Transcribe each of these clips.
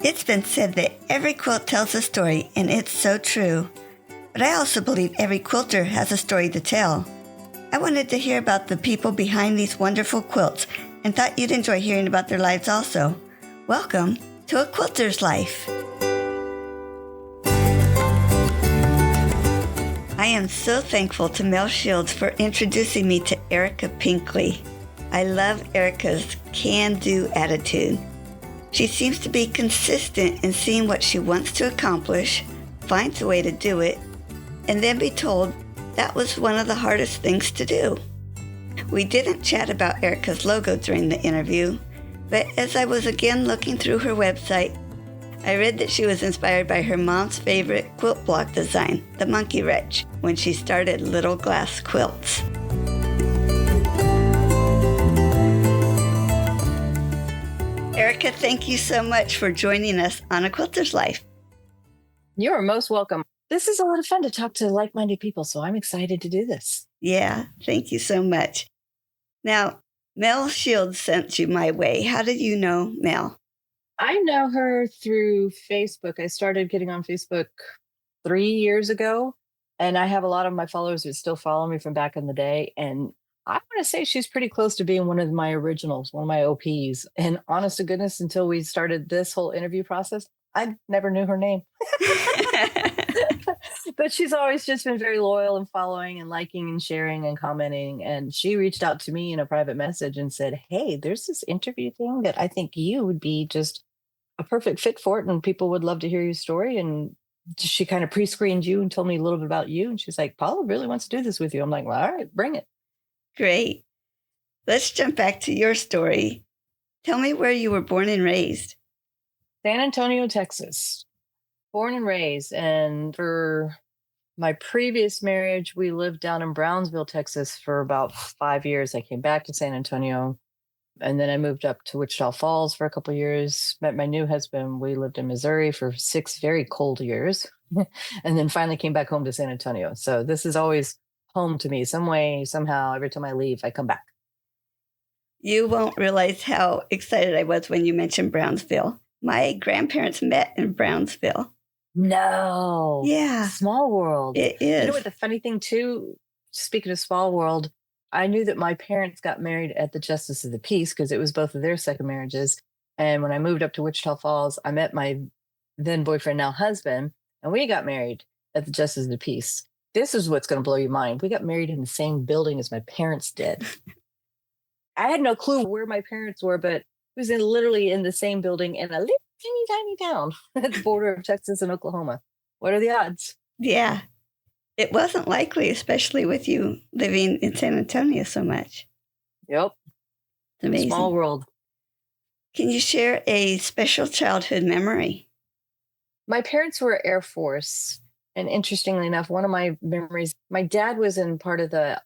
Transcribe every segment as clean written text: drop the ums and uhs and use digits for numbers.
It's been said that every quilt tells a story, and it's so true. But I also believe every quilter has a story to tell. I wanted to hear about the people behind these wonderful quilts and thought you'd enjoy hearing about their lives also. Welcome to A Quilter's Life. I am so thankful to Mel Shields for introducing me to Erika Pinkley. I love Erika's can-do attitude. She seems to be consistent in seeing what she wants to accomplish, finds a way to do it, and then be told that was one of the hardest things to do. We didn't chat about Erika's logo during the interview, but as I was again looking through her website, I read that she was inspired by her mom's favorite quilt block design, the Monkey Wrench, when she started Little Glass Quilts. Erika, thank you so much for joining us on A Quilter's Life. You are most welcome. This is a lot of fun to talk to like-minded people, so I'm excited to do this. Yeah, thank you so much. Now, Mel Shields sent you my way. How did you know Mel? I know her through Facebook. I started getting on Facebook 3 years ago, and I have a lot of my followers that still follow me from back in the day. And I want to say she's pretty close to being one of my originals, one of my OPs. And honest to goodness, until we started this whole interview process, I never knew her name. But she's always just been very loyal and following and liking and sharing and commenting. And she reached out to me in a private message and said, hey, there's this interview thing that I think you would be just a perfect fit for it. And people would love to hear your story. And she kind of pre-screened you and told me a little bit about you. And she's like, Paula really wants to do this with you. I'm like, well, all right, bring it. Great. Let's jump back to your story. Tell me where you were born and raised. San Antonio, Texas. Born and raised. And for my previous marriage, we lived down in Brownsville, Texas for about 5 years. I came back to San Antonio, and then I moved up to Wichita Falls for a couple of years. Met my new husband. We lived in Missouri for 6 very cold years, and then finally came back home to San Antonio. So this is always home to me. Some way, somehow, every time I leave, I come back. You won't realize how excited I was when you mentioned Brownsville. My grandparents met in Brownsville. No. Yeah. Small world. It is. You know what the funny thing too, speaking of small world, I knew that my parents got married at the Justice of the Peace because it was both of their second marriages. And when I moved up to Wichita Falls, I met my then boyfriend, now husband, and we got married at the Justice of the Peace. This is what's going to blow your mind. We got married in the same building as my parents did. I had no clue where my parents were, but it was literally in the same building in a little tiny town at the border of Texas and Oklahoma. What are the odds? Yeah. It wasn't likely, especially with you living in San Antonio so much. Yep. It's amazing. Small world. Can you share a special childhood memory? My parents were Air Force. And interestingly enough, one of my memories, my dad was in part of the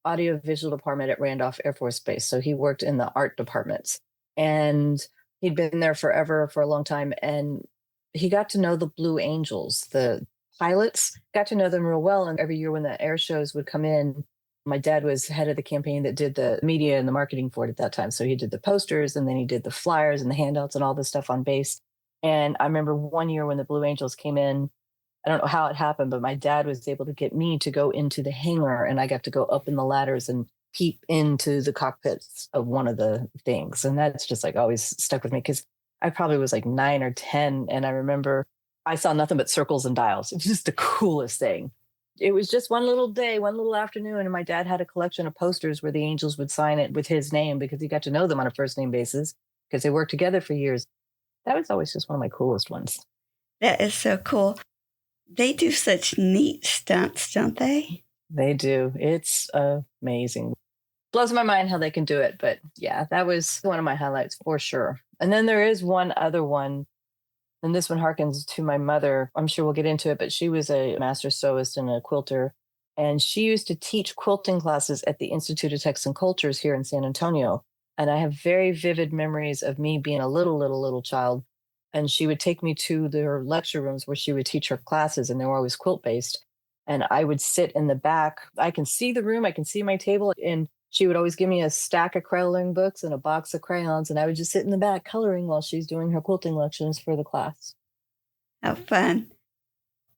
audiovisual department at Randolph Air Force Base. So he worked in the art departments. And he'd been there forever, for a long time. And he got to know the Blue Angels, the pilots, got to know them real well. And every year when the air shows would come in, my dad was head of the campaign that did the media and the marketing for it at that time. So he did the posters, and then he did the flyers and the handouts and all this stuff on base. And I remember one year when the Blue Angels came in, I don't know how it happened, but my dad was able to get me to go into the hangar, and I got to go up in the ladders and peep into the cockpits of one of the things. And that's just like always stuck with me because I probably was like 9 or 10. And I remember I saw nothing but circles and dials. It was just the coolest thing. It was just one little day, one little afternoon. And my dad had a collection of posters where the Angels would sign it with his name because he got to know them on a first name basis because they worked together for years. That was always just one of my coolest ones. That is so cool. They do such neat stunts, don't they? They do. It's amazing. Blows my mind how they can do it. But yeah, that was one of my highlights for sure. And then there is one other one. And this one harkens to my mother. I'm sure we'll get into it, but she was a master sewist and a quilter. And she used to teach quilting classes at the Institute of Texan Cultures here in San Antonio. And I have very vivid memories of me being a little child. And she would take me to their lecture rooms where she would teach her classes, and they were always quilt based. And I would sit in the back. I can see the room. I can see my table. And She would always give me a stack of coloring books and a box of crayons, and I would just sit in the back coloring while she's doing her quilting lections for the class. How fun.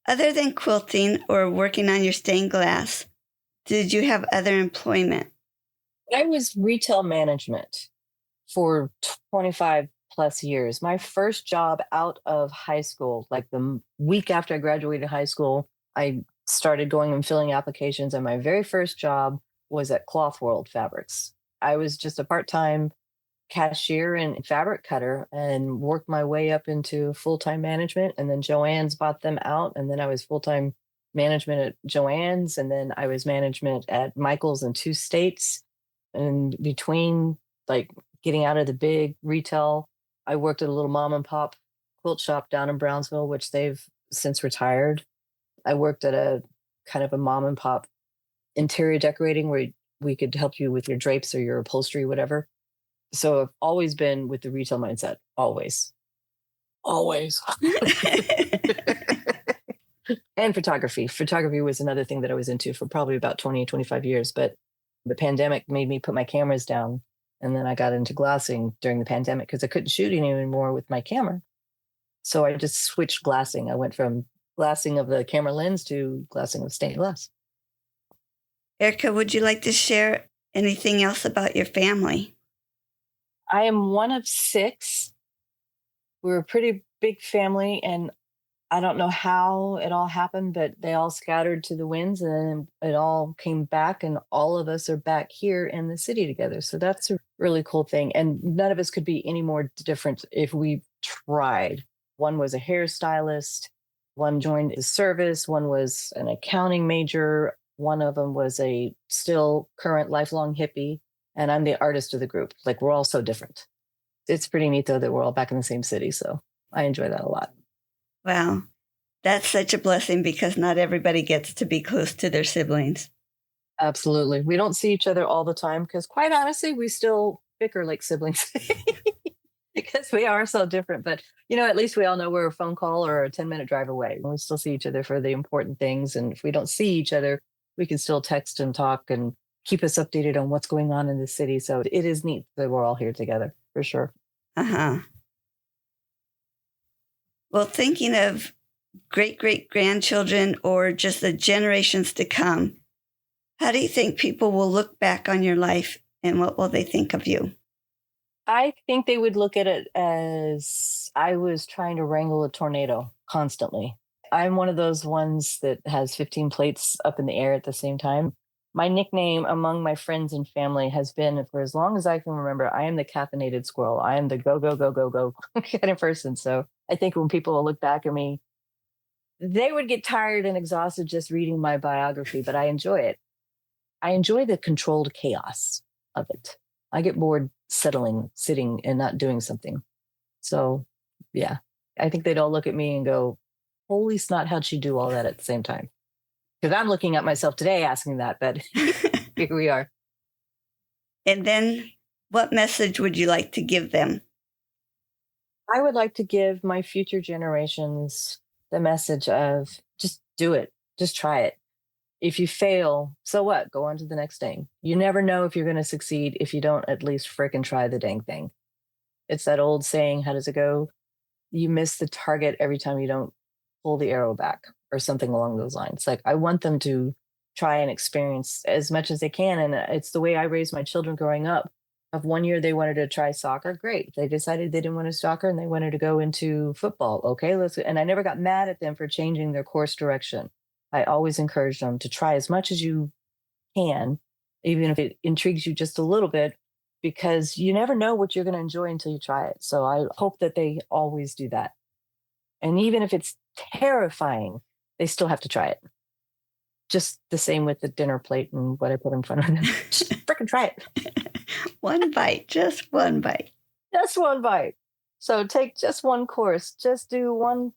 Other than quilting or working on your stained glass, did you have other employment? I was retail management for 25 plus years. My first job out of high school, like the week after I graduated high school, I started going and filling applications. And my very first job was at Cloth World Fabrics. I was just a part-time cashier and fabric cutter and worked my way up into full-time management. And then Joann's bought them out. And then I was full-time management at Joann's. And then I was management at Michael's in 2 states. And between like getting out of the big retail, I worked at a little mom and pop quilt shop down in Brownsville, which they've since retired. I worked at a kind of a mom and pop interior decorating where we could help you with your drapes or your upholstery, whatever. So I've always been with the retail mindset. Always. And photography. Photography was another thing that I was into for probably about 20, 25 years. But the pandemic made me put my cameras down. And then I got into glassing during the pandemic because I couldn't shoot anymore with my camera. So I just switched glassing. I went from glassing of the camera lens to glassing of stained glass. Erika, would you like to share anything else about your family? I am one of 6. We're a pretty big family, and I don't know how it all happened, but they all scattered to the winds and then it all came back, and all of us are back here in the city together. So that's a really cool thing. And none of us could be any more different if we tried. One was a hairstylist, one joined the service, one was an accounting major, one of them was a still current lifelong hippie, and I'm the artist of the group. Like, we're all so different. It's pretty neat, though, that we're all back in the same city. So I enjoy that a lot. Wow. That's such a blessing because not everybody gets to be close to their siblings. Absolutely. We don't see each other all the time because, quite honestly, we still bicker like siblings because we are so different. But, at least we all know we're a phone call or a 10-minute drive away. We still see each other for the important things. And if we don't see each other, we can still text and talk and keep us updated on what's going on in the city. So it is neat that we're all here together, for sure. Uh-huh. Well, thinking of great-great-grandchildren or just the generations to come, how do you think people will look back on your life and what will they think of you? I think they would look at it as I was trying to wrangle a tornado constantly. I'm one of those ones that has 15 plates up in the air at the same time. My nickname among my friends and family has been, for as long as I can remember, I am the caffeinated squirrel. I am the go, go, go, go, go kind of person. So I think when people look back at me, they would get tired and exhausted just reading my biography, but I enjoy it. I enjoy the controlled chaos of it. I get bored sitting and not doing something. So yeah, I think they'd all look at me and go, holy snot, how'd she do all that at the same time? Because I'm looking at myself today asking that, but here we are. And then what message would you like to give them? I would like to give my future generations the message of just do it. Just try it. If you fail, so what? Go on to the next thing. You never know if you're going to succeed if you don't at least frickin' try the dang thing. It's that old saying, how does it go? You miss the target every time you don't pull the arrow back or something along those lines. Like, I want them to try and experience as much as they can. And it's the way I raised my children growing up. Of one year, they wanted to try soccer. Great. They decided they didn't want to soccer and they wanted to go into football. Okay, and I never got mad at them for changing their course direction. I always encourage them to try as much as you can, even if it intrigues you just a little bit, because you never know what you're going to enjoy until you try it. So I hope that they always do that. And even if it's terrifying, they still have to try it. Just the same with the dinner plate and what I put in front of them. Just freaking try it. One bite, just one bite. Just one bite. So take just one course, just do one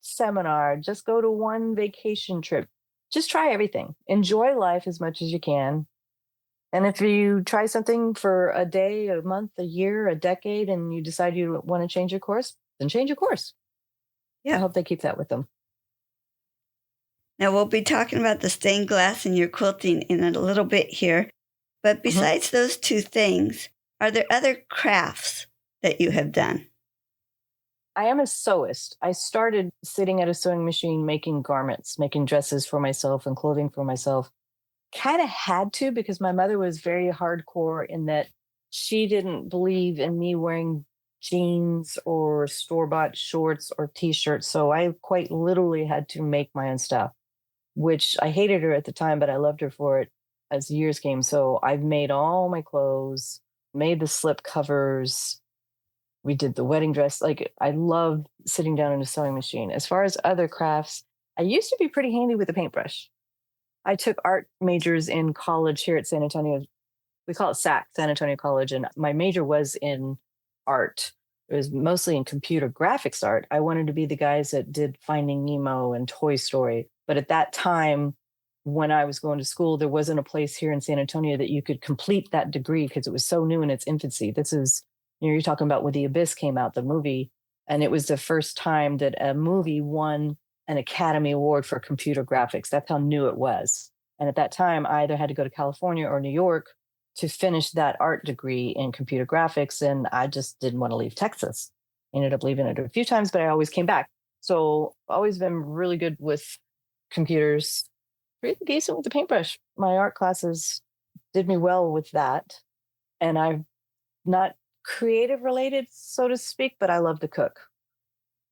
seminar, just go to one vacation trip. Just try everything. Enjoy life as much as you can. And if you try something for a day, a month, a year, a decade, and you decide you want to change your course, then change your course. Yeah, I hope they keep that with them. Now, we'll be talking about the stained glass and your quilting in a little bit here. But besides those two things, are there other crafts that you have done? I am a sewist. I started sitting at a sewing machine making garments, making dresses for myself and clothing for myself. Kind of had to because my mother was very hardcore in that she didn't believe in me wearing jeans or store-bought shorts or t-shirts. So I quite literally had to make my own stuff, which I hated her at the time, but I loved her for it as years came. So I've made all my clothes, made the slip covers. We did the wedding dress. Like, I love sitting down in a sewing machine. As far as other crafts, I used to be pretty handy with a paintbrush. I took art majors in college here at San Antonio. We call it SAC, San Antonio College, and my major was in art. It was mostly in computer graphics art. I wanted to be the guys that did Finding Nemo and Toy Story. But at that time, when I was going to school, there wasn't a place here in San Antonio that you could complete that degree because it was so new in its infancy. This is, you're talking about when The Abyss came out, the movie, and it was the first time that a movie won an Academy Award for computer graphics. That's how new it was. And at that time, I either had to go to California or New York to finish that art degree in computer graphics. And I just didn't want to leave Texas. Ended up leaving it a few times, but I always came back. So always been really good with computers, pretty decent with the paintbrush. My art classes did me well with that. And I'm not creative related, so to speak, but I love to cook.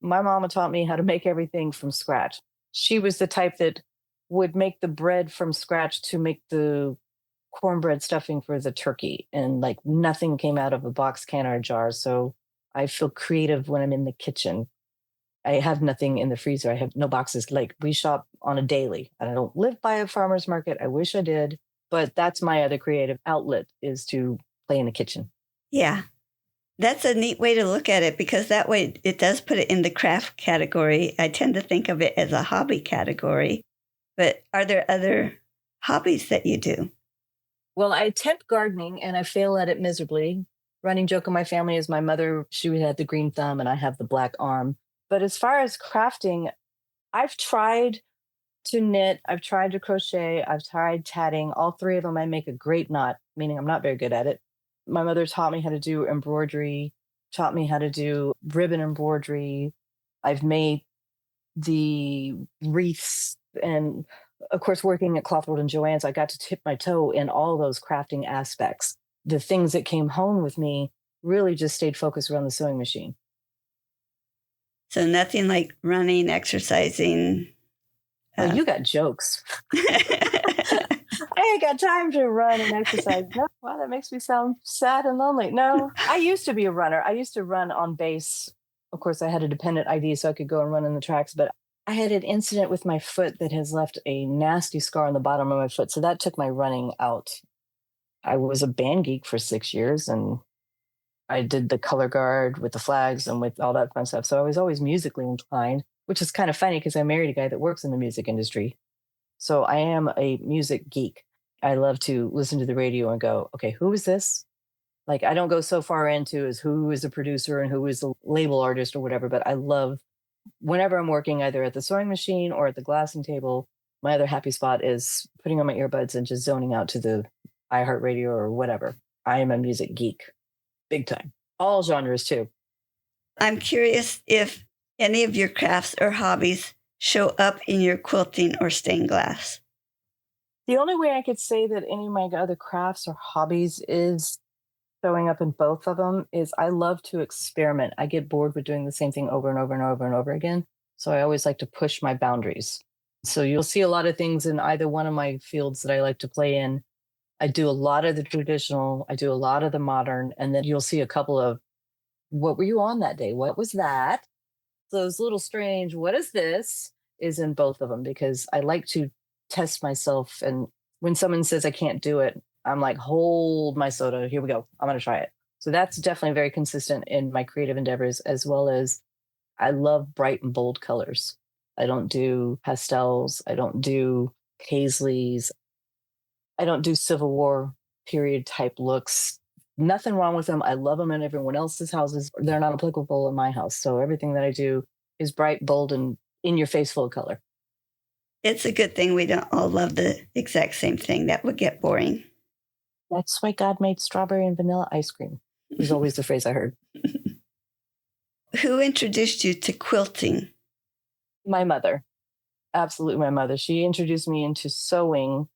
My mama taught me how to make everything from scratch. She was the type that would make the bread from scratch to make the cornbread stuffing for the turkey. And like nothing came out of a box, can, or a jar. So I feel creative when I'm in the kitchen. I have nothing in the freezer. I have no boxes. Like, we shop on a daily. And I don't live by a farmer's market. I wish I did. But that's my other creative outlet, is to play in the kitchen. Yeah. That's a neat way to look at it, because that way it does put it in the craft category. I tend to think of it as a hobby category. But are there other hobbies that you do? Well, I attempt gardening and I fail at it miserably. Running joke in my family is my mother, she had the green thumb and I have the black arm. But as far as crafting, I've tried to knit, I've tried to crochet, I've tried tatting. All three of them, I make a great knot, meaning I'm not very good at it. My mother taught me how to do embroidery, taught me how to do ribbon embroidery. I've made the wreaths, and of course, working at Clothworld and Joann's, I got to tip my toe in all those crafting aspects. The things that came home with me really just stayed focused around the sewing machine. So nothing like running, exercising. Well, you got jokes. I ain't got time to run and exercise. No, wow, that makes me sound sad and lonely. No, I used to be a runner. I used to run on base. Of course, I had a dependent ID, so I could go and run in the tracks. But I had an incident with my foot that has left a nasty scar on the bottom of my foot. So that took my running out. I was a band geek for 6 years, and I did the color guard with the flags and with all that fun stuff. So I was always musically inclined, which is kind of funny because I married a guy that works in the music industry. So I am a music geek. I love to listen to the radio and go, okay, who is this? Like, I don't go so far into as who is the producer and who is the label artist or whatever, but I love, whenever I'm working either at the sewing machine or at the glassing table, my other happy spot is putting on my earbuds and just zoning out to the iHeartRadio or whatever. I am a music geek, big time. All genres too. I'm curious if any of your crafts or hobbies show up in your quilting or stained glass. The only way I could say that any of my other crafts or hobbies is showing up in both of them is I love to experiment. I get bored with doing the same thing over and over and over and over again. So I always like to push my boundaries. So you'll see a lot of things in either one of my fields that I like to play in. I do a lot of the traditional, I do a lot of the modern, and then you'll see a couple of, what were you on that day? What was that? Those little strange, what is this? Is in both of them, because I like to test myself. And when someone says I can't do it, I'm like, hold my soda. Here we go. I'm going to try it. So that's definitely very consistent in my creative endeavors, as well as I love bright and bold colors. I don't do pastels. I don't do paisleys. I don't do Civil War period type looks. Nothing wrong with them. I love them in everyone else's houses. They're not applicable in my house. So everything that I do is bright, bold, and in your face, full of color. It's a good thing we don't all love the exact same thing. That would get boring. That's why God made strawberry and vanilla ice cream, was always the phrase I heard. Who introduced you to quilting? My mother. Absolutely my mother. She introduced me into sewing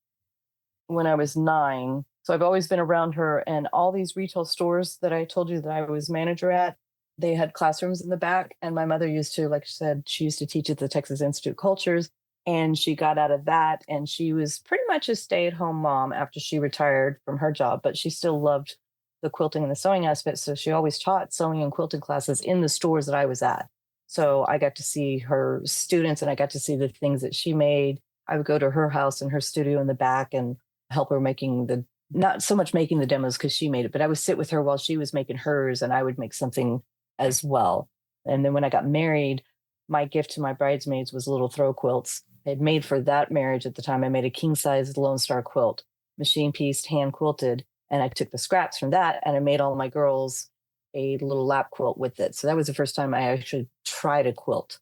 when I was 9. So I've always been around her, and all these retail stores that I told you that I was manager at, they had classrooms in the back. And my mother used to, like I said, she used to teach at the Texas Institute of Cultures. And she got out of that, and she was pretty much a stay-at-home mom after she retired from her job, but she still loved the quilting and the sewing aspect. So she always taught sewing and quilting classes in the stores that I was at. So I got to see her students, and I got to see the things that she made. I would go to her house and her studio in the back and help her making not so much making the demos because she made it, but I would sit with her while she was making hers, and I would make something as well. And then when I got married, my gift to my bridesmaids was little throw quilts. I had made for that marriage at the time. I made a king size Lone Star quilt, machine pieced, hand quilted. And I took the scraps from that and I made all my girls a little lap quilt with it. So that was the first time I actually tried a quilt.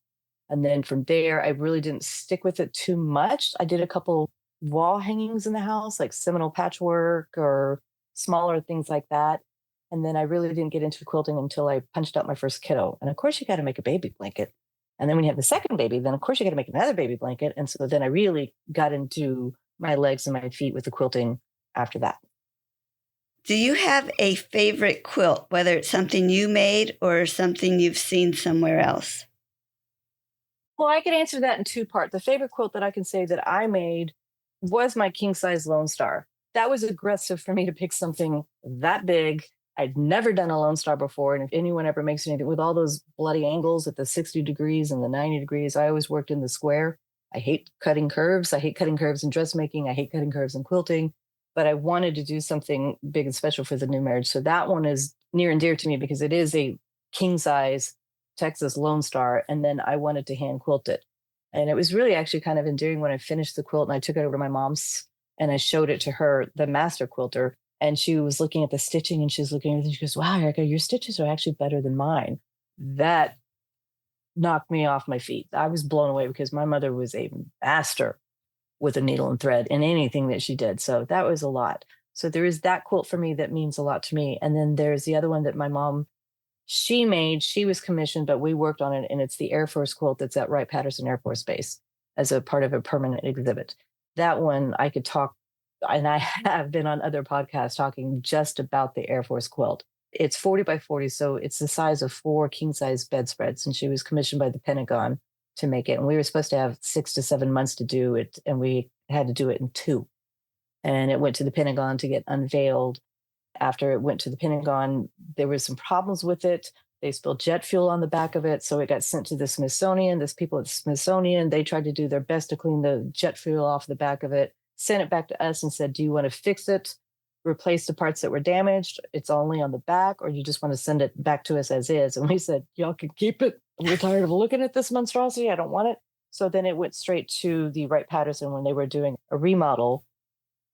And then from there, I really didn't stick with it too much. I did a couple wall hangings in the house, like Seminole patchwork or smaller things like that. And then I really didn't get into quilting until I punched out my first kiddo. And of course, you got to make a baby blanket. And then when you have the second baby, then of course you got to make another baby blanket. And so then I really got into my legs and my feet with the quilting after that. Do you have a favorite quilt, whether it's something you made or something you've seen somewhere else? Well, I could answer that in two parts. The favorite quilt that I can say that I made was my king size Lone Star. That was aggressive for me to pick something that big. I'd never done a Lone Star before. And if anyone ever makes anything with all those bloody angles at the 60 degrees and the 90 degrees, I always worked in the square. I hate cutting curves. I hate cutting curves in dressmaking. I hate cutting curves in quilting. But I wanted to do something big and special for the new marriage. So that one is near and dear to me because it is a king size Texas Lone Star. And then I wanted to hand quilt it. And it was really actually kind of endearing when I finished the quilt and I took it over to my mom's and I showed it to her, the master quilter. And she was looking at the stitching and she's looking at everything. She goes, wow, Erika, your stitches are actually better than mine. That knocked me off my feet. I was blown away because my mother was a master with a needle and thread in anything that she did. So that was a lot. So there is that quilt for me that means a lot to me. And then there's the other one that my mom, she was commissioned, but we worked on it. And it's the Air Force quilt that's at Wright-Patterson Air Force Base as a part of a permanent exhibit. That one I could talk, and I have been on other podcasts talking just about the Air Force quilt. It's 40 by 40, so it's the size of 4 king-size bedspreads. And she was commissioned by the Pentagon to make it. And we were supposed to have 6 to 7 months to do it, and we had to do it in 2. And it went to the Pentagon to get unveiled. After it went to the Pentagon, there were some problems with it. They spilled jet fuel on the back of it, so it got sent to the Smithsonian. There's people at the Smithsonian, they tried to do their best to clean the jet fuel off the back of it, sent it back to us and said, do you want to fix it, replace the parts that were damaged? It's only on the back, or you just want to send it back to us as is? And we said, y'all can keep it. We're tired of looking at this monstrosity. I don't want it. So then it went straight to the Wright-Patterson when they were doing a remodel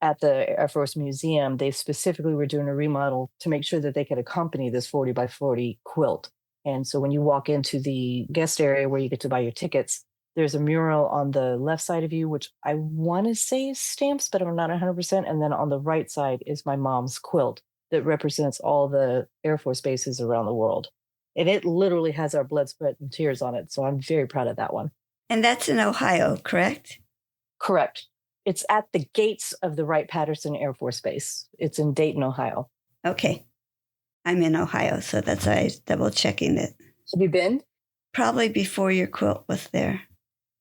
at the Air Force Museum. They specifically were doing a remodel to make sure that they could accompany this 40 by 40 quilt. And so when you walk into the guest area where you get to buy your tickets, there's a mural on the left side of you, which I want to say is stamps, but I'm not 100%. And then on the right side is my mom's quilt that represents all the Air Force bases around the world. And it literally has our blood, sweat, and tears on it. So I'm very proud of that one. And that's in Ohio, correct? Correct. It's at the gates of the Wright-Patterson Air Force Base. It's in Dayton, Ohio. Okay. I'm in Ohio, so that's why I was double checking it. Have you been? Probably before your quilt was there.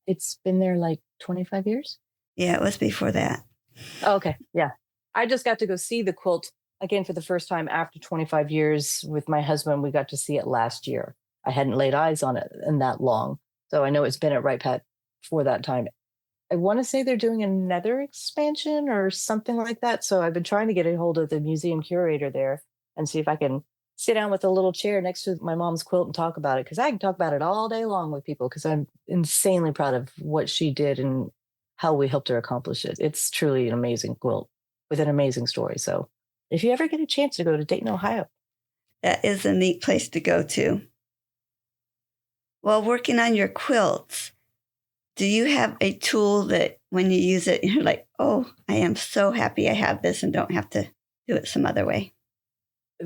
It's been there like 25 years? Yeah, it was before that. Oh, okay. Yeah. I just got to go see the quilt again for the first time after 25 years with my husband. We got to see it last year. I hadn't laid eyes on it in that long. So I know it's been at Wright-Pat for that time. I want to say they're doing another expansion or something like that. So I've been trying to get a hold of the museum curator there and see if I can sit down with a little chair next to my mom's quilt and talk about it. Because I can talk about it all day long with people because I'm insanely proud of what she did and how we helped her accomplish it. It's truly an amazing quilt with an amazing story. So if you ever get a chance to go to Dayton, Ohio. That is a neat place to go to. While working on your quilts, do you have a tool that when you use it, you're like, oh, I am so happy I have this and don't have to do it some other way?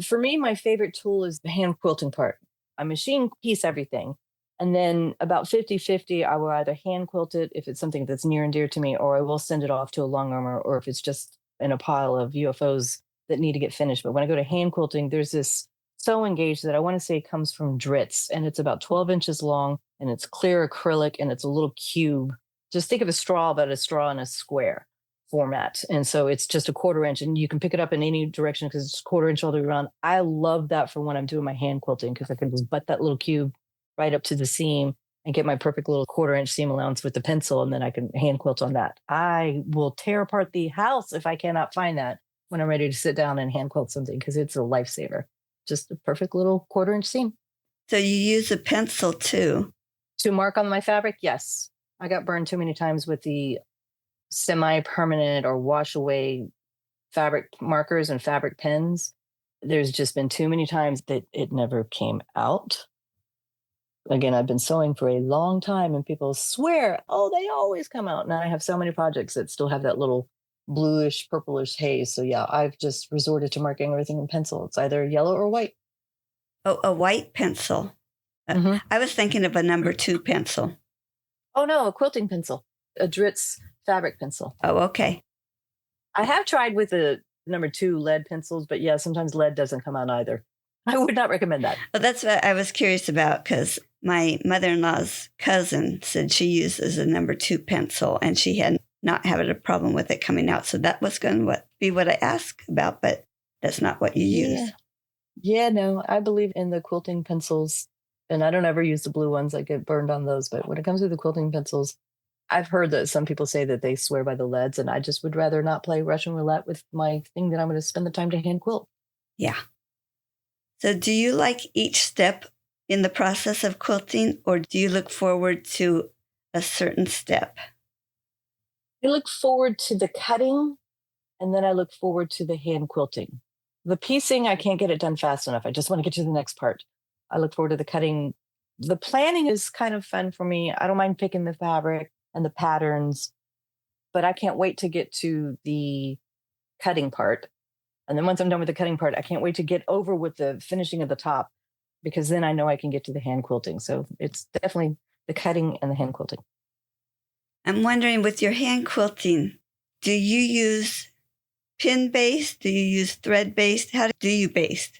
For me, my favorite tool is the hand quilting part. I machine piece everything. And then about 50-50, I will either hand quilt it if it's something that's near and dear to me, or I will send it off to a long armor, or if it's just in a pile of UFOs that need to get finished. But when I go to hand quilting, there's this sewing gauge that I want to say comes from Dritz, and it's about 12 inches long, and it's clear acrylic, and it's a little cube. Just think of a straw, but a straw in a square format. And so it's just a 1/4 inch, and you can pick it up in any direction because it's 1/4 inch all the way around. I love that for when I'm doing my hand quilting because I can just butt that little cube right up to the seam and get my perfect little 1/4 inch seam allowance with the pencil, and then I can hand quilt on that. I will tear apart the house if I cannot find that when I'm ready to sit down and hand quilt something because it's a lifesaver. Just a perfect little 1/4 inch seam. So you use a pencil too. To mark on my fabric, yes. I got burned too many times with the semi-permanent or wash away fabric markers and fabric pens. There's just been too many times that it never came out. Again, I've been sewing for a long time and people swear, oh, they always come out. And I have so many projects that still have that little bluish, purplish haze. So yeah, I've just resorted to marking everything in pencil. It's either yellow or white. Oh, a white pencil. I was thinking of a number 2 pencil. Oh no, a quilting pencil, a Dritz fabric pencil. Oh, okay. I have tried with the number 2 lead pencils, but yeah, sometimes lead doesn't come out either. I would not recommend that. Well, that's what I was curious about because my mother-in-law's cousin said she uses a number 2 pencil and she had not had a problem with it coming out. So that was going to be what I asked about, but that's not what you use. Yeah, no, I believe in the quilting pencils. And I don't ever use the blue ones. I get burned on those. But when it comes to the quilting pencils, I've heard that some people say that they swear by the leads, and I just would rather not play Russian roulette with my thing that I'm going to spend the time to hand quilt. Yeah. So do you like each step in the process of quilting, or do you look forward to a certain step? I look forward to the cutting, and then I look forward to the hand quilting. The piecing, I can't get it done fast enough. I just want to get to the next part. I look forward to the cutting. The planning is kind of fun for me. I don't mind picking the fabric and the patterns, but I can't wait to get to the cutting part. And then once I'm done with the cutting part, I can't wait to get over with the finishing of the top because then I know I can get to the hand quilting. So it's definitely the cutting and the hand quilting. I'm wondering, with your hand quilting, do you use pin-based? Do you use thread-based? How do you baste?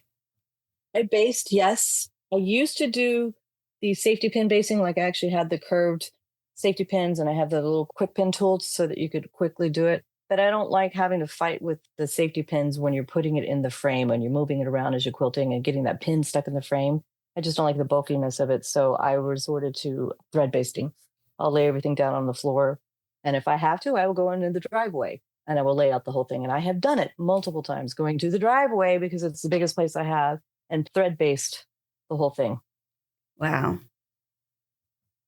I based, yes. I used to do the safety pin basting, like I actually had the curved safety pins and I have the little quick pin tool so that you could quickly do it. But I don't like having to fight with the safety pins when you're putting it in the frame and you're moving it around as you're quilting and getting that pin stuck in the frame. I just don't like the bulkiness of it. So I resorted to thread basting. I'll lay everything down on the floor. And if I have to, I will go into the driveway and I will lay out the whole thing. And I have done it multiple times, going to the driveway because it's the biggest place I have, and thread based the whole thing. Wow.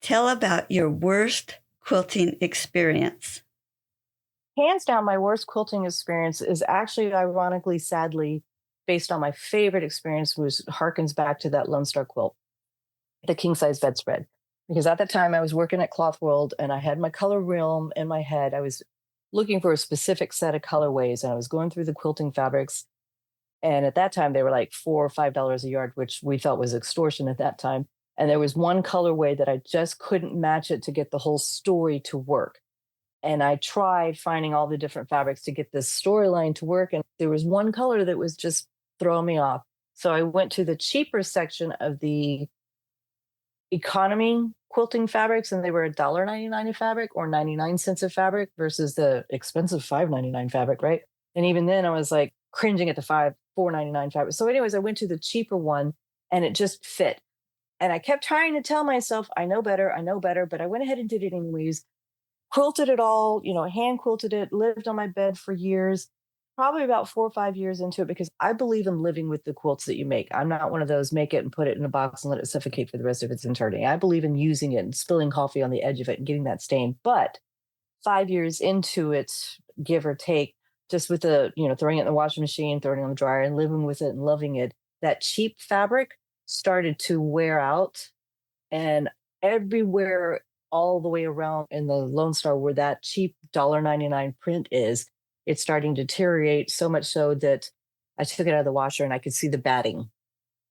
Tell about your worst quilting experience. Hands down, my worst quilting experience is actually, ironically, sadly, based on my favorite experience, which harkens back to that Lone Star quilt, the king size bedspread. Because at that time I was working at Cloth World and I had my color realm in my head. I was looking for a specific set of colorways and I was going through the quilting fabrics. And at that time they were like $4 or $5 a yard, which we felt was extortion at that time. And there was one colorway that I just couldn't match it to get the whole story to work. And I tried finding all the different fabrics to get this storyline to work. And there was one color that was just throwing me off. So I went to the cheaper section of the economy quilting fabrics, and they were $1.99 a fabric or 99 cents a fabric versus the expensive $5.99 fabric, right? And even then I was like cringing at the $4.99 fabric. So anyways, I went to the cheaper one and it just fit. And I kept trying to tell myself, I know better, but I went ahead and did it anyways. Quilted it all, hand quilted it, lived on my bed for years, probably about 4 or 5 years into it, because I believe in living with the quilts that you make. I'm not one of those make it and put it in a box and let it suffocate for the rest of its eternity. I believe in using it and spilling coffee on the edge of it and getting that stain. But 5 years into it, give or take, just with the, throwing it in the washing machine, throwing it in the dryer and living with it and loving it, that cheap fabric started to wear out. And everywhere, all the way around in the Lone Star where that cheap $1.99 print is, it's starting to deteriorate so much so that I took it out of the washer and I could see the batting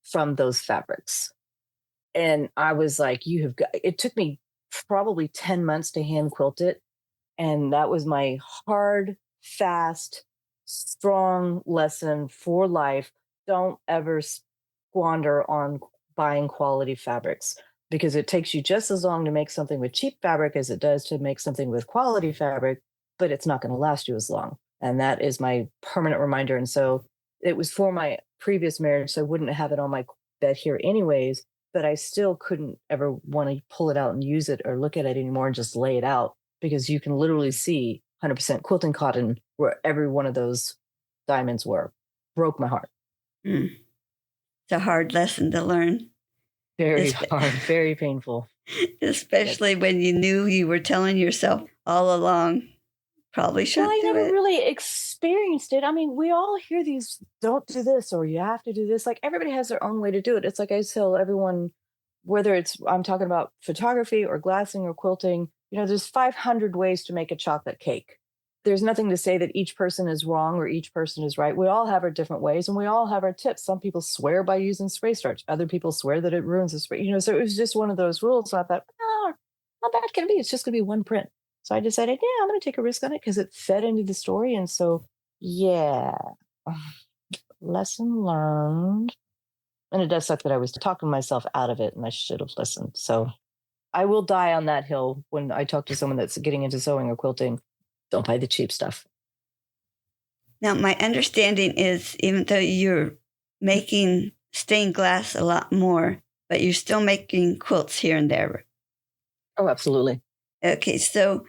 from those fabrics. And I was like, it took me probably 10 months to hand quilt it. And that was my hard, fast, strong lesson for life. Don't ever squander on buying quality fabrics, because it takes you just as long to make something with cheap fabric as it does to make something with quality fabric, but it's not going to last you as long. And that is my permanent reminder. And so it was for my previous marriage, so I wouldn't have it on my bed here anyways, but I still couldn't ever want to pull it out and use it or look at it anymore and just lay it out, because you can literally see 100% quilting cotton where every one of those diamonds were. Broke my heart. Mm. It's a hard lesson to learn. Very hard, very painful. Especially when you knew you were telling yourself all along, probably shouldn't do it. I never really experienced it. I mean, we all hear these, don't do this, or you have to do this. Like, everybody has their own way to do it. It's like I tell everyone, whether I'm talking about photography or glassing or quilting, there's 500 ways to make a chocolate cake. There's nothing to say that each person is wrong or each person is right. We all have our different ways, and we all have our tips. Some people swear by using spray starch. Other people swear that it ruins the spray. So it was just one of those rules. So I thought, how bad can it be? It's just going to be one print. So I decided, I'm going to take a risk on it because it fed into the story. And so, lesson learned. And it does suck that I was talking myself out of it and I should have listened. So I will die on that hill when I talk to someone that's getting into sewing or quilting. Don't buy the cheap stuff. Now, my understanding is, even though you're making stained glass a lot more, but you're still making quilts here and there. Oh, absolutely. Okay, so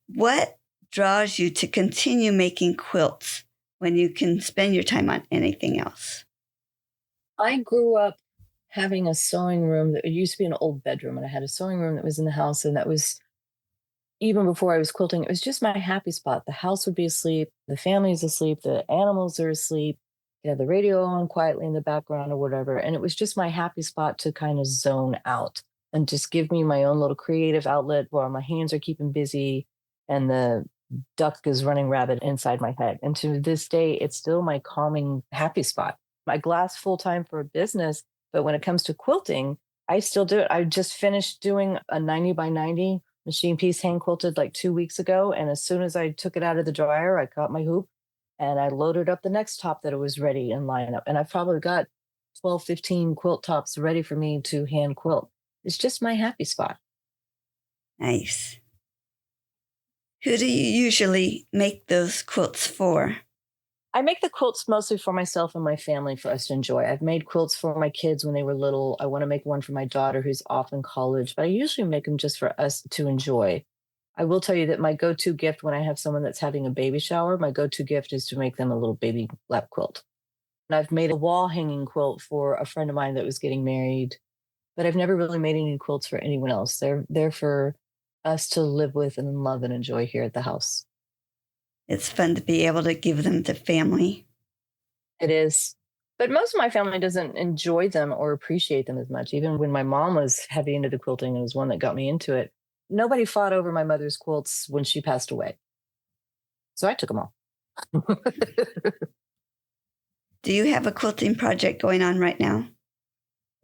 what draws you to continue making quilts when you can spend your time on anything else? I grew up having a sewing room that used to be an old bedroom, and I had a sewing room that was in the house, and that was, even before I was quilting, it was just my happy spot. The house would be asleep, the family's asleep, the animals are asleep, the radio on quietly in the background or whatever. And it was just my happy spot to kind of zone out and just give me my own little creative outlet where my hands are keeping busy and the duck is running rabbit inside my head. And to this day, it's still my calming, happy spot. I glass full time for a business, but when it comes to quilting, I still do it. I just finished doing a 90 by 90 machine piece hand quilted like 2 weeks ago. And as soon as I took it out of the dryer, I caught my hoop and I loaded up the next top that it was ready and line up. And I've probably got 12, 15 quilt tops ready for me to hand quilt. It's just my happy spot. Nice. Who do you usually make those quilts for? I make the quilts mostly for myself and my family for us to enjoy. I've made quilts for my kids when they were little. I want to make one for my daughter who's off in college, but I usually make them just for us to enjoy. I will tell you that my go-to gift when I have someone that's having a baby shower, my go-to gift is to make them a little baby lap quilt. And I've made a wall hanging quilt for a friend of mine that was getting married, but I've never really made any quilts for anyone else. They're for us to live with and love and enjoy here at the house. It's fun to be able to give them to family. It is. But most of my family doesn't enjoy them or appreciate them as much. Even when my mom was heavy into the quilting and was one that got me into it, nobody fought over my mother's quilts when she passed away. So I took them all. Do you have a quilting project going on right now?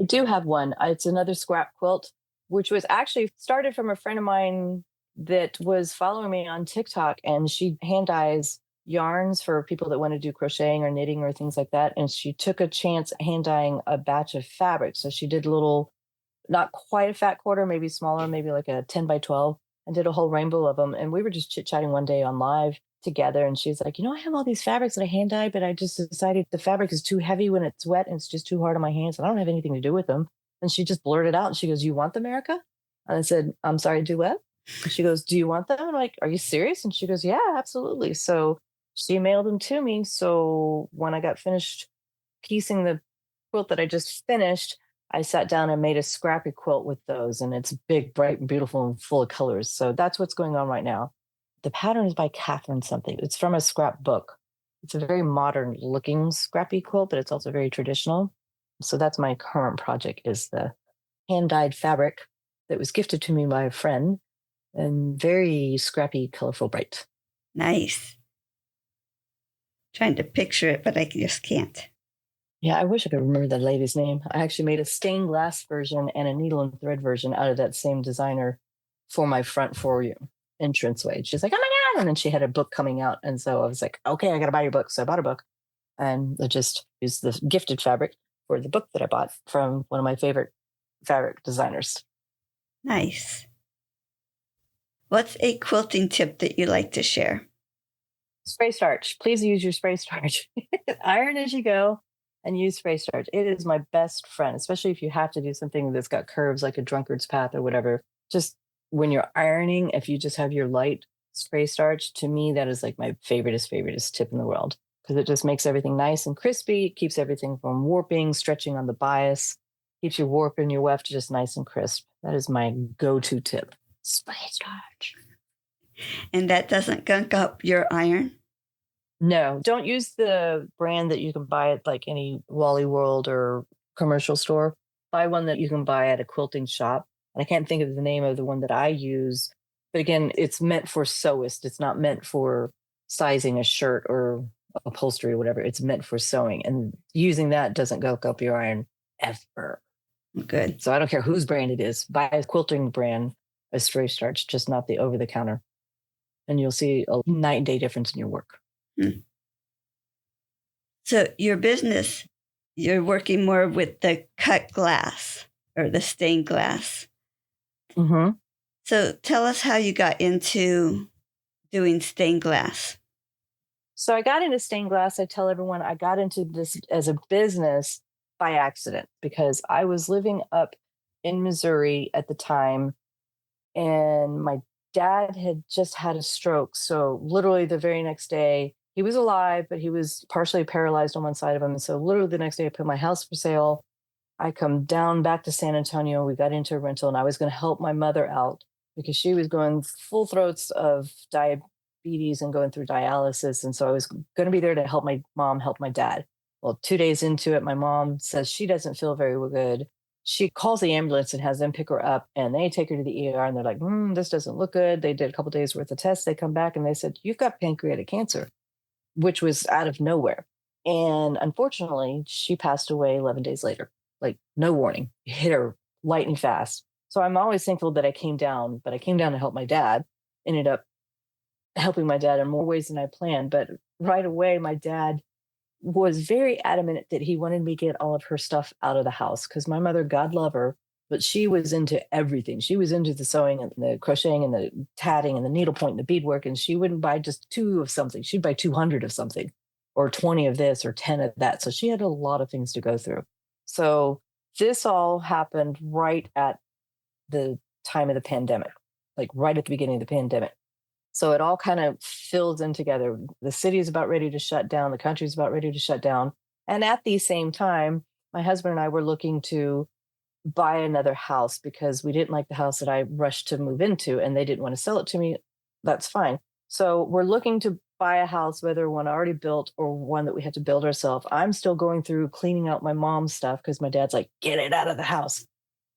I do have one. It's another scrap quilt, which was actually started from a friend of mine that was following me on TikTok, and she hand dyes yarns for people that want to do crocheting or knitting or things like that. And she took a chance hand dyeing a batch of fabric. So she did a little, not quite a fat quarter, maybe smaller, maybe like a 10 by 12, and did a whole rainbow of them. And we were just chit-chatting one day on live together. And she's like, I have all these fabrics that I hand dye, but I just decided the fabric is too heavy when it's wet and it's just too hard on my hands. And I don't have anything to do with them. And she just blurted out and she goes, "You want them, Erika?" And I said, "I'm sorry, do what?" She goes, "Do you want them?" I'm like, "Are you serious?" And she goes, "Yeah, absolutely." So she mailed them to me. So when I got finished piecing the quilt that I just finished, I sat down and made a scrappy quilt with those. And it's big, bright, and beautiful, and full of colors. So that's what's going on right now. The pattern is by Catherine something. It's from a scrap book. It's a very modern looking scrappy quilt, but it's also very traditional. So that's my current project, is the hand-dyed fabric that was gifted to me by a friend, and very scrappy, colorful, bright. Nice. Trying to picture it, but I just can't. Yeah, I wish I could remember the lady's name. I actually made a stained glass version and a needle and thread version out of that same designer for my front for you entranceway. She's like, oh my God. And then she had a book coming out. And so I was like, okay, I got to buy your book. So I bought a book and I just used the gifted fabric for the book that I bought from one of my favorite fabric designers. Nice. What's a quilting tip that you like to share? Spray starch. Please use your spray starch. Iron as you go and use spray starch. It is my best friend, especially if you have to do something that's got curves like a drunkard's path or whatever. Just when you're ironing, if you just have your light spray starch, to me, that is like my favoriteest tip in the world because it just makes everything nice and crispy, keeps everything from warping, stretching on the bias, keeps your warp and your weft just nice and crisp. That is my go-to tip. Spray starch. And that doesn't gunk up your iron? No, don't use the brand that you can buy at like any Wally World or commercial store. Buy one that you can buy at a quilting shop. And I can't think of the name of the one that I use. But again, it's meant for sewists. It's not meant for sizing a shirt or upholstery or whatever. It's meant for sewing. And using that doesn't gunk up your iron ever. Good. So I don't care whose brand it is. Buy a quilting brand, a spray starch, just not the over the counter. And you'll see a night and day difference in your work. So your business, you're working more with the cut glass or the stained glass. Mm-hmm. So tell us how you got into doing stained glass. So I got into stained glass. I tell everyone I got into this as a business by accident because I was living up in Missouri at the time and my dad had just had a stroke. So literally the very next day, he was alive, but he was partially paralyzed on one side of him. And so literally the next day I put my house for sale. I come down back to San Antonio. We got into a rental and I was going to help my mother out because she was going full throats of diabetes and going through dialysis. And so I was going to be there to help my mom, help my dad. Well, 2 days into it, my mom says she doesn't feel very good. She calls the ambulance and has them pick her up and they take her to the ER and they're like, this doesn't look good. They did a couple days worth of tests. They come back and they said, you've got pancreatic cancer, which was out of nowhere. And unfortunately, she passed away 11 days later, like no warning, it hit her lightning fast. So I'm always thankful that I came down, but I came down to help my dad, ended up helping my dad in more ways than I planned. But right away, my dad was very adamant that he wanted me to get all of her stuff out of the house because my mother, God love her, but she was into everything. She was into the sewing and the crocheting and the tatting and the needlepoint and the beadwork. And she wouldn't buy just 2 of something. She'd buy 200 of something or 20 of this or 10 of that. So she had a lot of things to go through. So this all happened right at the time of the pandemic, like right at the beginning of the pandemic. So it all kind of fills in together. The city is about ready to shut down. The country is about ready to shut down. And at the same time, my husband and I were looking to buy another house because we didn't like the house that I rushed to move into and they didn't want to sell it to me. That's fine. So we're looking to buy a house, whether one already built or one that we had to build ourselves. I'm still going through cleaning out my mom's stuff because my dad's like, get it out of the house.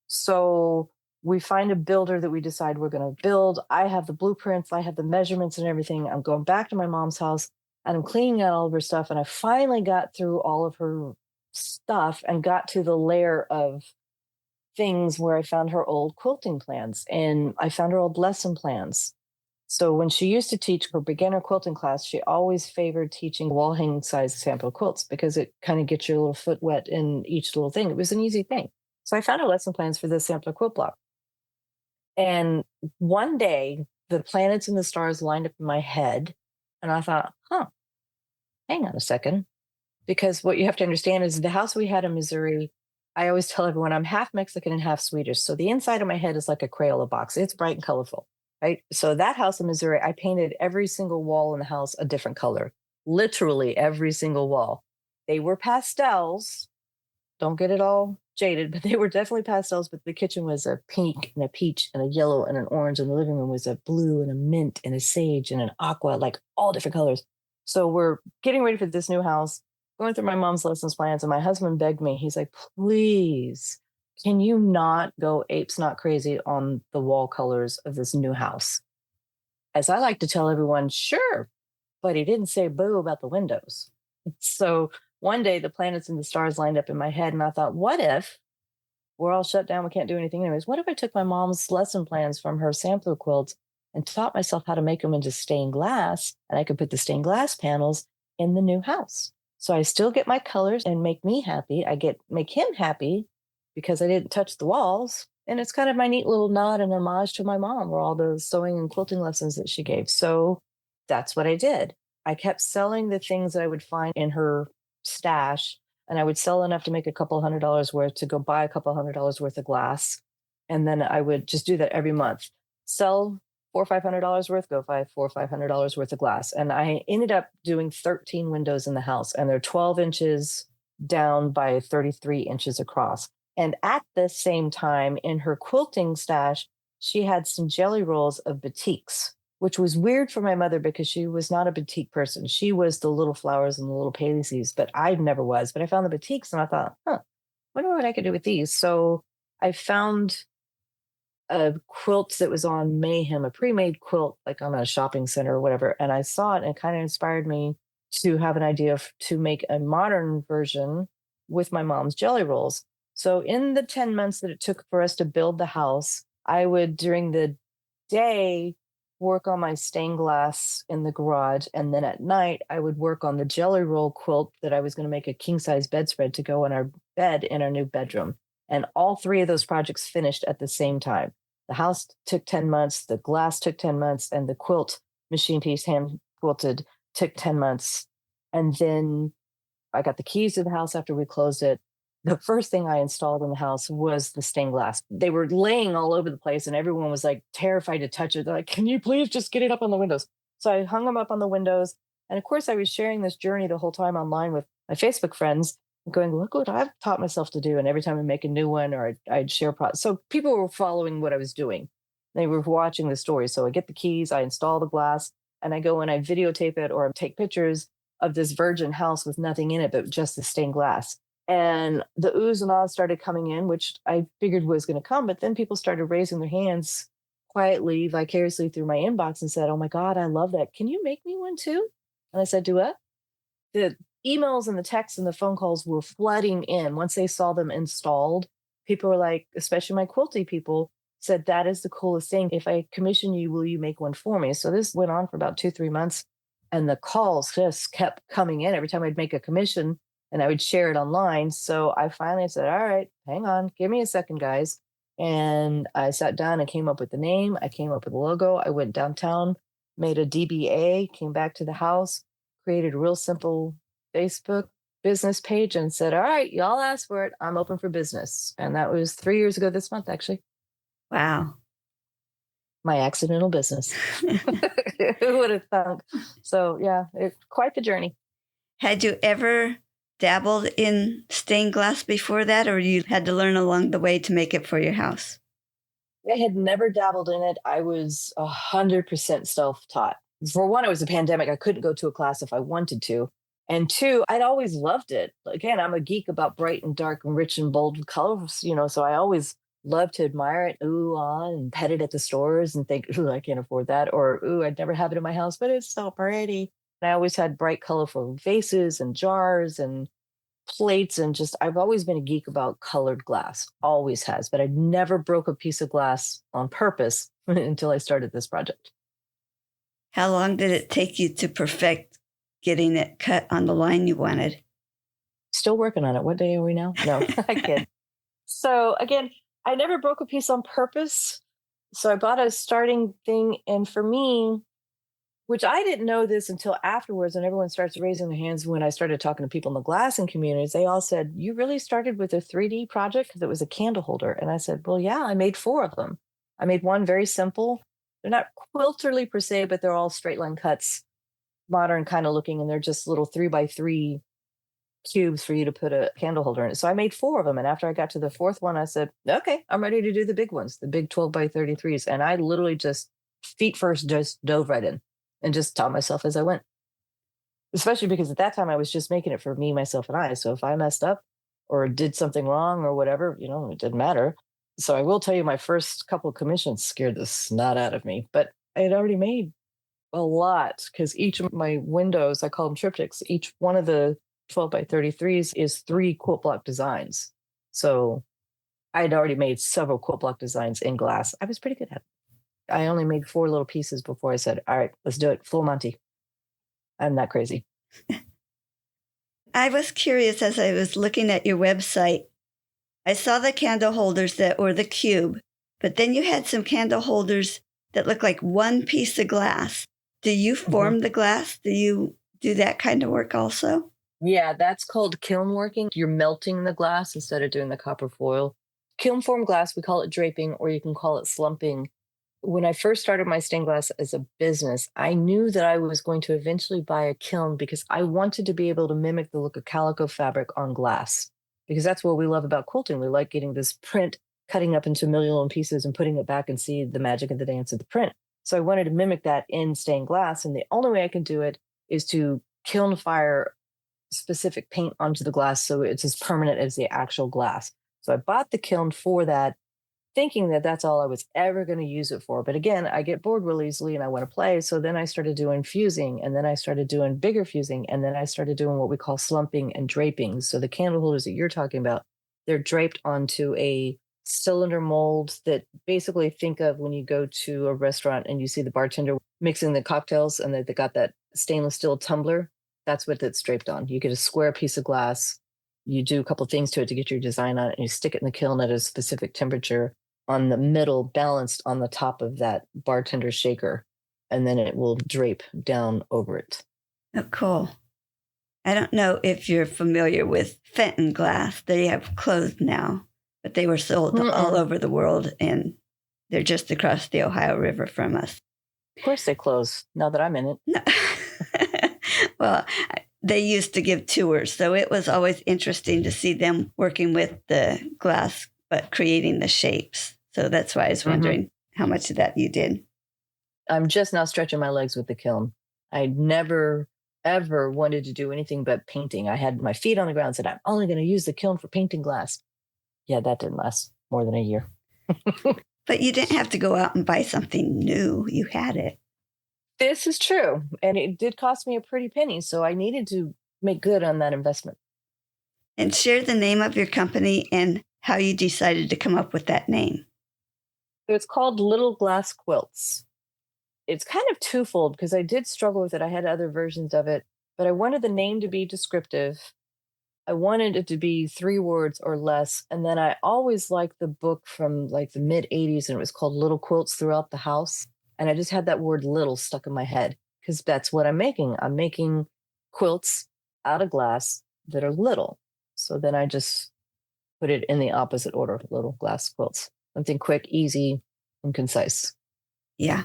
So we find a builder that we decide we're going to build. I have the blueprints, I have the measurements and everything. I'm going back to my mom's house and I'm cleaning out all of her stuff. And I finally got through all of her stuff and got to the layer of things where I found her old quilting plans and I found her old lesson plans. So when she used to teach her beginner quilting class, she always favored teaching wall hanging size sample quilts because it kind of gets your little foot wet in each little thing. It was an easy thing. So I found her lesson plans for this sampler quilt block. And one day, the planets and the stars lined up in my head. And I thought, hang on a second. Because what you have to understand is the house we had in Missouri, I always tell everyone I'm half Mexican and half Swedish. So the inside of my head is like a Crayola box. It's bright and colorful, right? So that house in Missouri, I painted every single wall in the house a different color. Literally every single wall. They were pastels. Don't get it all jaded, but they were definitely pastels. But the kitchen was a pink and a peach and a yellow and an orange. And the living room was a blue and a mint and a sage and an aqua, like all different colors. So we're getting ready for this new house, going through my mom's lessons plans. And my husband begged me, he's like, please, can you not go apes not crazy on the wall colors of this new house? As I like to tell everyone, sure, but he didn't say boo about the windows. So one day the planets and the stars lined up in my head, and I thought, what if we're all shut down? We can't do anything anyways. What if I took my mom's lesson plans from her sampler quilts and taught myself how to make them into stained glass, and I could put the stained glass panels in the new house. So I still get my colors and make me happy. Make him happy because I didn't touch the walls. And it's kind of my neat little nod and homage to my mom, or all the sewing and quilting lessons that she gave. So that's what I did. I kept selling the things that I would find in her stash, and I would sell enough to make a couple $100 worth to go buy a couple $100 worth of glass. And then I would just do that every month. Sell $400 or $500 worth, go buy $400 or $500 worth of glass. And I ended up doing 13 windows in the house, and they're 12 inches down by 33 inches across. And at the same time, in her quilting stash, she had some jelly rolls of batiks, which was weird for my mother because she was not a batik person. She was the little flowers and the little paisley's, but I never was. But I found the batiks and I thought, wonder what I could do with these. So I found a quilt that was on Mayhem, a pre-made quilt, like on a shopping center or whatever. And I saw it and it kind of inspired me to have an idea to make a modern version with my mom's jelly rolls. So in the 10 months that it took for us to build the house, I would, during the day, work on my stained glass in the garage. And then at night, I would work on the jelly roll quilt that I was going to make a king size bedspread to go on our bed in our new bedroom. And all three of those projects finished at the same time. The house took 10 months, the glass took 10 months, and the quilt, machine piece, hand quilted, took 10 months. And then I got the keys to the house after we closed it. The first thing I installed in the house was the stained glass. They were laying all over the place, and everyone was like terrified to touch it. They're like, can you please just get it up on the windows? So I hung them up on the windows. And of course, I was sharing this journey the whole time online with my Facebook friends, going, look what I've taught myself to do. And every time I make a new one, or I'd share so people were following what I was doing. They were watching the story. So I get the keys, I install the glass, and I go and I videotape it or take pictures of this virgin house with nothing in it but just the stained glass. And the oohs and ahs started coming in, which I figured was going to come. But then people started raising their hands quietly, vicariously through my inbox and said, oh my God, I love that. Can you make me one too? And I said, do what? The emails and the texts and the phone calls were flooding in. Once they saw them installed, people were like, especially my quilty people, said, that is the coolest thing. If I commission you, will you make one for me? So this went on for about 2-3 months. And the calls just kept coming in every time I'd make a commission, and I would share it online. So I finally said, all right, hang on, give me a second, guys. And I sat down and came up with the name. I came up with the logo. I went downtown, made a DBA, came back to the house, created a real simple Facebook business page, and said, all right, y'all asked for it. I'm open for business. And that was 3 years ago this month, actually. Wow. My accidental business. Who would have thunk? So yeah, it's quite the journey. Had you ever dabbled in stained glass before that, or you had to learn along the way to make it for your house? I had never dabbled in it. I was 100% self-taught. For one, it was a pandemic. I couldn't go to a class if I wanted to. And two, I'd always loved it. Again, I'm a geek about bright and dark and rich and bold colors, so I always love to admire it, and pet it at the stores and think, ooh, I can't afford that. Or, ooh, I'd never have it in my house, but it's so pretty. And I always had bright, colorful vases and jars and plates. And I've always been a geek about colored glass, always has. But I never broke a piece of glass on purpose until I started this project. How long did it take you to perfect getting it cut on the line you wanted? Still working on it. What day are we now? No, I kid. So again, I never broke a piece on purpose. So I bought a starting thing. And for me, which I didn't know this until afterwards, and everyone starts raising their hands when I started talking to people in the glassing communities, they all said, you really started with a 3D project? Because it was a candle holder. And I said, well, yeah, I made 4 of them. I made one very simple. They're not quilterly per se, but they're all straight line cuts, modern kind of looking. And they're just little 3x3 cubes for you to put a candle holder in it. So I made 4 of them. And after I got to the 4th one, I said, okay, I'm ready to do the big ones, the big 12x33s. And I literally just feet first, just dove right in and just taught myself as I went. Especially because at that time I was just making it for me, myself, and I. So if I messed up or did something wrong or whatever, it didn't matter. So I will tell you, my first couple of commissions scared the snot out of me, but I had already made A lot, because each of my windows, I call them triptychs, each one of the 12 by 33s is 3 quilt block designs. So I'd already made several quilt block designs in glass. I was pretty good at it. I only made 4 little pieces before I said, all right, let's do it. Full Monty. I'm not crazy. I was curious as I was looking at your website. I saw the candle holders that were the cube, but then you had some candle holders that look like one piece of glass. Do you form the glass? Do you do that kind of work also? Yeah, that's called kiln working. You're melting the glass instead of doing the copper foil. Kiln form glass, we call it draping, or you can call it slumping. When I first started my stained glass as a business, I knew that I was going to eventually buy a kiln because I wanted to be able to mimic the look of calico fabric on glass. Because that's what we love about quilting. We like getting this print, cutting up into million pieces and putting it back and see the magic of the dance of the print. So I wanted to mimic that in stained glass. And the only way I can do it is to kiln fire specific paint onto the glass so it's as permanent as the actual glass. So I bought the kiln for that, thinking that that's all I was ever going to use it for. But again, I get bored real easily and I want to play. So then I started doing fusing, and then I started doing bigger fusing, and then I started doing what we call slumping and draping. So the candle holders that you're talking about, they're draped onto a cylinder mold that basically think of when you go to a restaurant and you see the bartender mixing the cocktails and they got that stainless steel tumbler. That's what it's draped on. You get a square piece of glass, you do a couple things to it to get your design on it, and you stick it in the kiln at a specific temperature on the middle, balanced on the top of that bartender shaker, and then it will drape down over it. Oh, cool. I don't know if you're familiar with Fenton glass. They have closed now, but they were sold all over the world, and they're just across the Ohio River from us. Of course they close, now that I'm in it. No. Well, they used to give tours, so it was always interesting to see them working with the glass, but creating the shapes. So that's why I was wondering how much of that you did. I'm just now stretching my legs with the kiln. I never, ever wanted to do anything but painting. I had my feet on the ground and said, I'm only going to use the kiln for painting glass. Yeah, that didn't last more than a year. But you didn't have to go out and buy something new. You had it. This is true. And it did cost me a pretty penny. So I needed to make good on that investment. And share the name of your company and how you decided to come up with that name. So it's called Little Glass Quilts. It's kind of twofold because I did struggle with it. I had other versions of it, but I wanted the name to be descriptive. I wanted it to be 3 words or less. And then I always liked the book from like the mid 80s, and it was called Little Quilts Throughout the House. And I just had that word little stuck in my head because that's what I'm making. I'm making quilts out of glass that are little. So then I just put it in the opposite order, Little Glass Quilts. Something quick, easy, and concise. Yeah.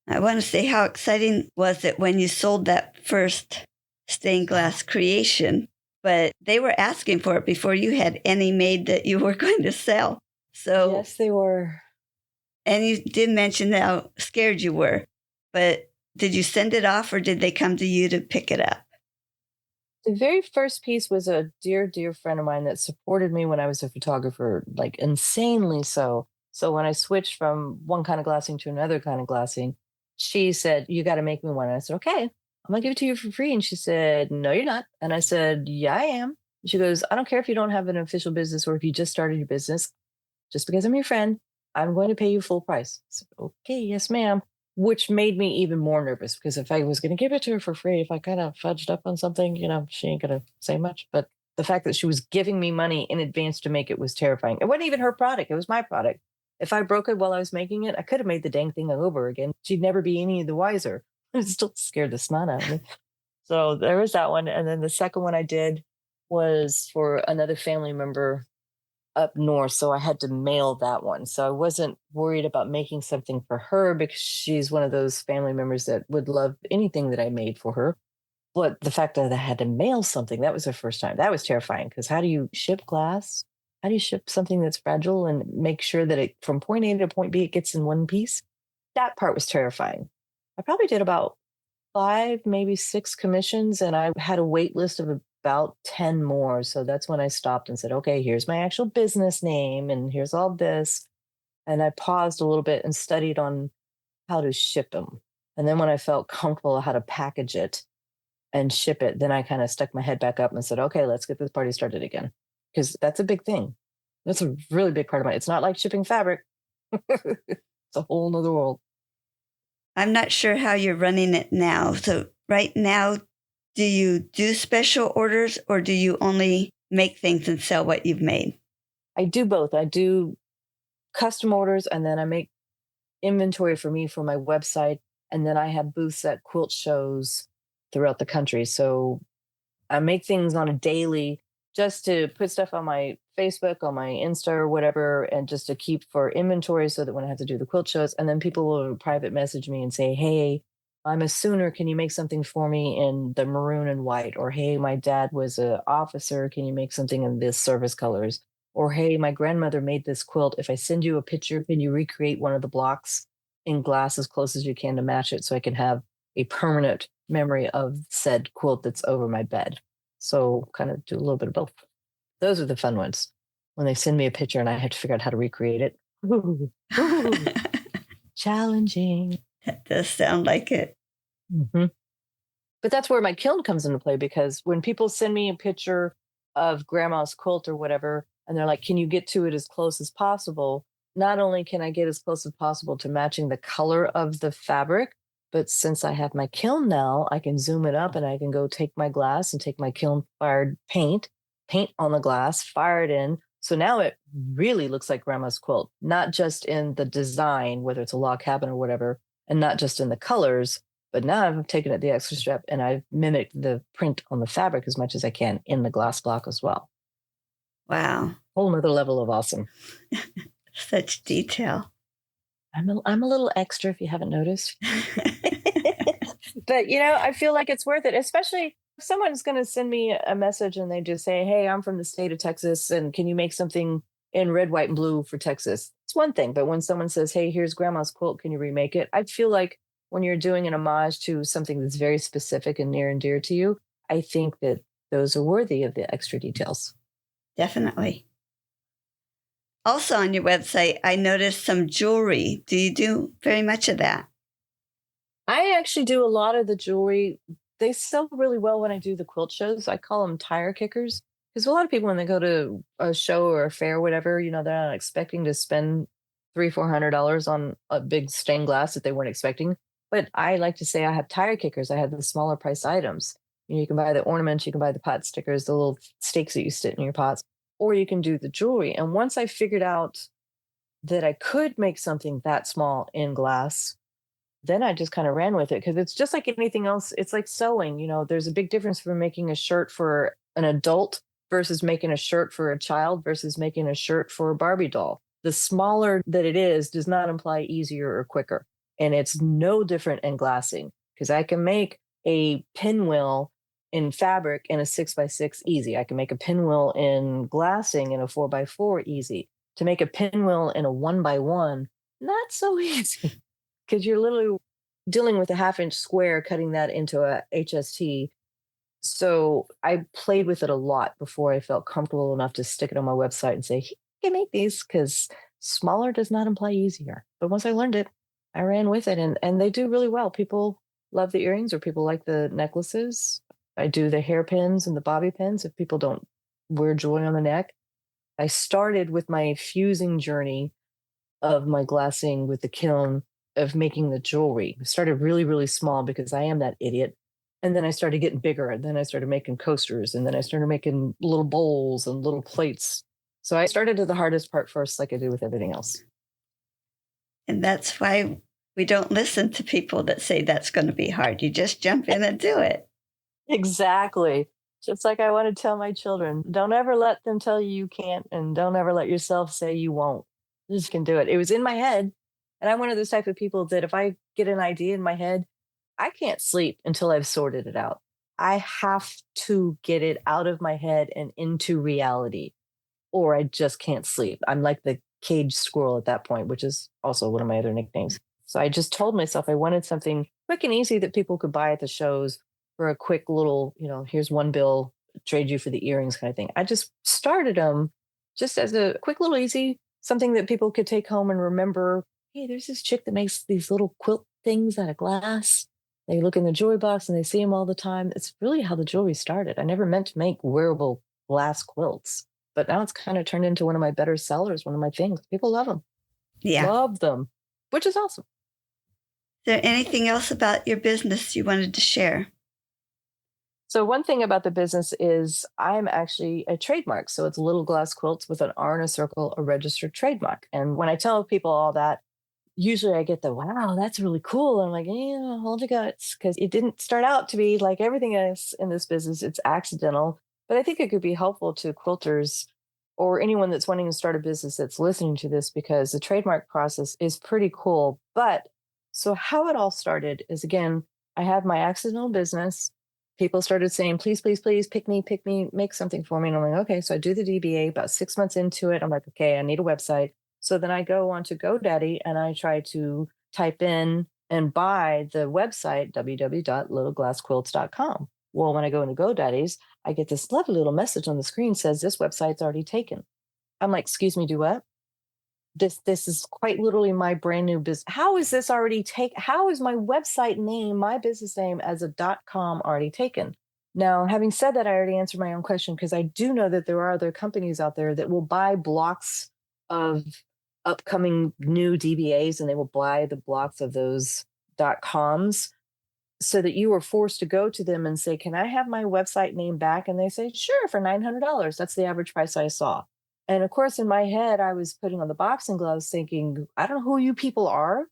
I want to say how exciting was it when you sold that first stained glass creation, but they were asking for it before you had any made that you were going to sell. So yes, they were. And you did mention how scared you were, but did you send it off or did they come to you to pick it up? The very first piece was a dear, dear friend of mine that supported me when I was a photographer, like insanely so. So when I switched from one kind of glassing to another kind of glassing, she said, you got to make me one. And I said, okay, I'm going to give it to you for free. And she said, no, you're not. And I said, yeah, I am. She goes, I don't care if you don't have an official business or if you just started your business. Just because I'm your friend, I'm going to pay you full price. I said, okay, yes, ma'am. Which made me even more nervous because if I was going to give it to her for free, if I kind of fudged up on something, she ain't going to say much. But the fact that she was giving me money in advance to make it was terrifying. It wasn't even her product. It was my product. If I broke it while I was making it, I could have made the dang thing over again. She'd never be any the wiser. It still scared the snot out of me. So there was that one. And then the second one I did was for another family member up north, so I had to mail that one. So I wasn't worried about making something for her because she's one of those family members that would love anything that I made for her. But the fact that I had to mail something, that was the first time. That was terrifying because how do you ship glass? How do you ship something that's fragile and make sure that it from point A to point B, it gets in one piece? That part was terrifying. I probably did about 5, maybe 6 commissions, and I had a wait list of about 10 more. So that's when I stopped and said, okay, here's my actual business name and here's all this. And I paused a little bit and studied on how to ship them. And then when I felt comfortable how to package it and ship it, then I kind of stuck my head back up and said, okay, let's get this party started again. Because that's a big thing. That's a really big part of it. It's not like shipping fabric. It's a whole nother world. I'm not sure how you're running it now. So right now, do you do special orders or do you only make things and sell what you've made? I do both. I do custom orders, and then I make inventory for me for my website. And then I have booths at quilt shows throughout the country. So I make things on a daily just to put stuff on my Facebook, on my Insta or whatever, and just to keep for inventory so that when I have to do the quilt shows, and then people will private message me and say, hey, I'm a Sooner. Can you make something for me in the maroon and white? Or, hey, my dad was an officer. Can you make something in this service colors? Or, hey, my grandmother made this quilt. If I send you a picture, can you recreate one of the blocks in glass as close as you can to match it so I can have a permanent memory of said quilt that's over my bed? So kind of do a little bit of both. Those are the fun ones. When they send me a picture and I have to figure out how to recreate it. Ooh, challenging. That does sound like it. Mm-hmm. But that's where my kiln comes into play, because when people send me a picture of grandma's quilt or whatever, and they're like, can you get to it as close as possible? Not only can I get as close as possible to matching the color of the fabric, but since I have my kiln now, I can zoom it up and I can go take my glass and take my kiln fired paint on the glass, fire it in. So now it really looks like grandma's quilt, not just in the design, whether it's a log cabin or whatever, and not just in the colors, but now I've taken it the extra step and I've mimicked the print on the fabric as much as I can in the glass block as well. Wow. Whole nother level of awesome. Such detail. I'm a little extra if you haven't noticed. But, I feel like it's worth it, especially if someone's going to send me a message and they just say, hey, I'm from the state of Texas, and can you make something in red, white, and blue for Texas? It's one thing. But when someone says, hey, here's grandma's quilt, can you remake it? I feel like when you're doing an homage to something that's very specific and near and dear to you, I think that those are worthy of the extra details. Definitely. Also on your website, I noticed some jewelry. Do you do very much of that? I actually do a lot of the jewelry. They sell really well when I do the quilt shows. I call them tire kickers, because a lot of people, when they go to a show or a fair or whatever, they're not expecting to spend $300-400 on a big stained glass that they weren't expecting. But I like to say I have tire kickers. I have the smaller price items. You can buy the ornaments, you can buy the pot stickers, the little stakes that you stick in your pots, or you can do the jewelry. And once I figured out that I could make something that small in glass, then I just kind of ran with it, because it's just like anything else. It's like sewing. There's a big difference for making a shirt for an adult versus making a shirt for a child versus making a shirt for a Barbie doll. The smaller that it is does not imply easier or quicker. And it's no different in glassing, because I can make a pinwheel in fabric in a 6x6 easy. I can make a pinwheel in glassing in a 4x4 easy. To make a pinwheel in a 1x1, not so easy, because you're literally dealing with a 1/2 inch square, cutting that into a HST. So I played with it a lot before I felt comfortable enough to stick it on my website and say, you can make these, because smaller does not imply easier. But once I learned it, I ran with it, and they do really well. People love the earrings, or people like the necklaces. I do the hairpins and the bobby pins if people don't wear jewelry on the neck. I started with my fusing journey of my glassing with the kiln, of making the jewelry. I started really, really small because I am that idiot. And then I started getting bigger, and then I started making coasters, and then I started making little bowls and little plates. So I started at the hardest part first, like I do with everything else. And that's why we don't listen to people that say that's going to be hard. You just jump in and do it. Exactly. Just like I want to tell my children, don't ever let them tell you you can't, and don't ever let yourself say you won't. You just can do it. It was in my head. And I'm one of those type of people that if I get an idea in my head, I can't sleep until I've sorted it out. I have to get it out of my head and into reality, or I just can't sleep. I'm like the caged squirrel at that point, which is also one of my other nicknames. So I just told myself I wanted something quick and easy that people could buy at the shows for a quick little, here's one bill, trade you for the earrings kind of thing. I just started them just as a quick little easy, something that people could take home and remember. hey, there's this chick that makes these little quilt things out of glass. They look in the jewelry box and they see them all the time. It's really how the jewelry started. I never meant to make wearable glass quilts, but now it's kind of turned into one of my better sellers, one of my things. People love them, Yeah. love them, which is awesome. Is there anything else about your business you wanted to share? So one thing about the business is I'm actually a trademark. So it's Little Glass Quilts with an R and a circle, a registered trademark. And when I tell people all that, usually I get the, wow, that's really cool. And I'm like, yeah, hold your guts, because it didn't start out to be like everything else in this business. It's accidental. But I think it could be helpful to quilters or anyone that's wanting to start a business that's listening to this, because the trademark process is pretty cool. But so how it all started is, again, I had my accidental business. People started saying, please, please, please pick me, make something for me. And I'm like, okay. So I do the DBA. About 6 months into it, I'm like, okay, I need a website. So then I go on to GoDaddy and I try to type in and buy the website, www.littleglassquilts.com. Well, when I go into GoDaddy's, I get this lovely little message on the screen says this website's already taken. I'm like, excuse me, do what? This is quite literally my brand new business. How is this already taken? How is my website name, my business name as a .com already taken? Now, having said that, I already answered my own question, because I do know that there are other companies out there that will buy blocks of upcoming new DBAs, and they will buy the blocks of those .coms, so that you are forced to go to them and say, can I have my website name back? And they say, sure, for $900. That's the average price I saw. And of course, in my head, I was putting on the boxing gloves thinking, I don't know who you people are,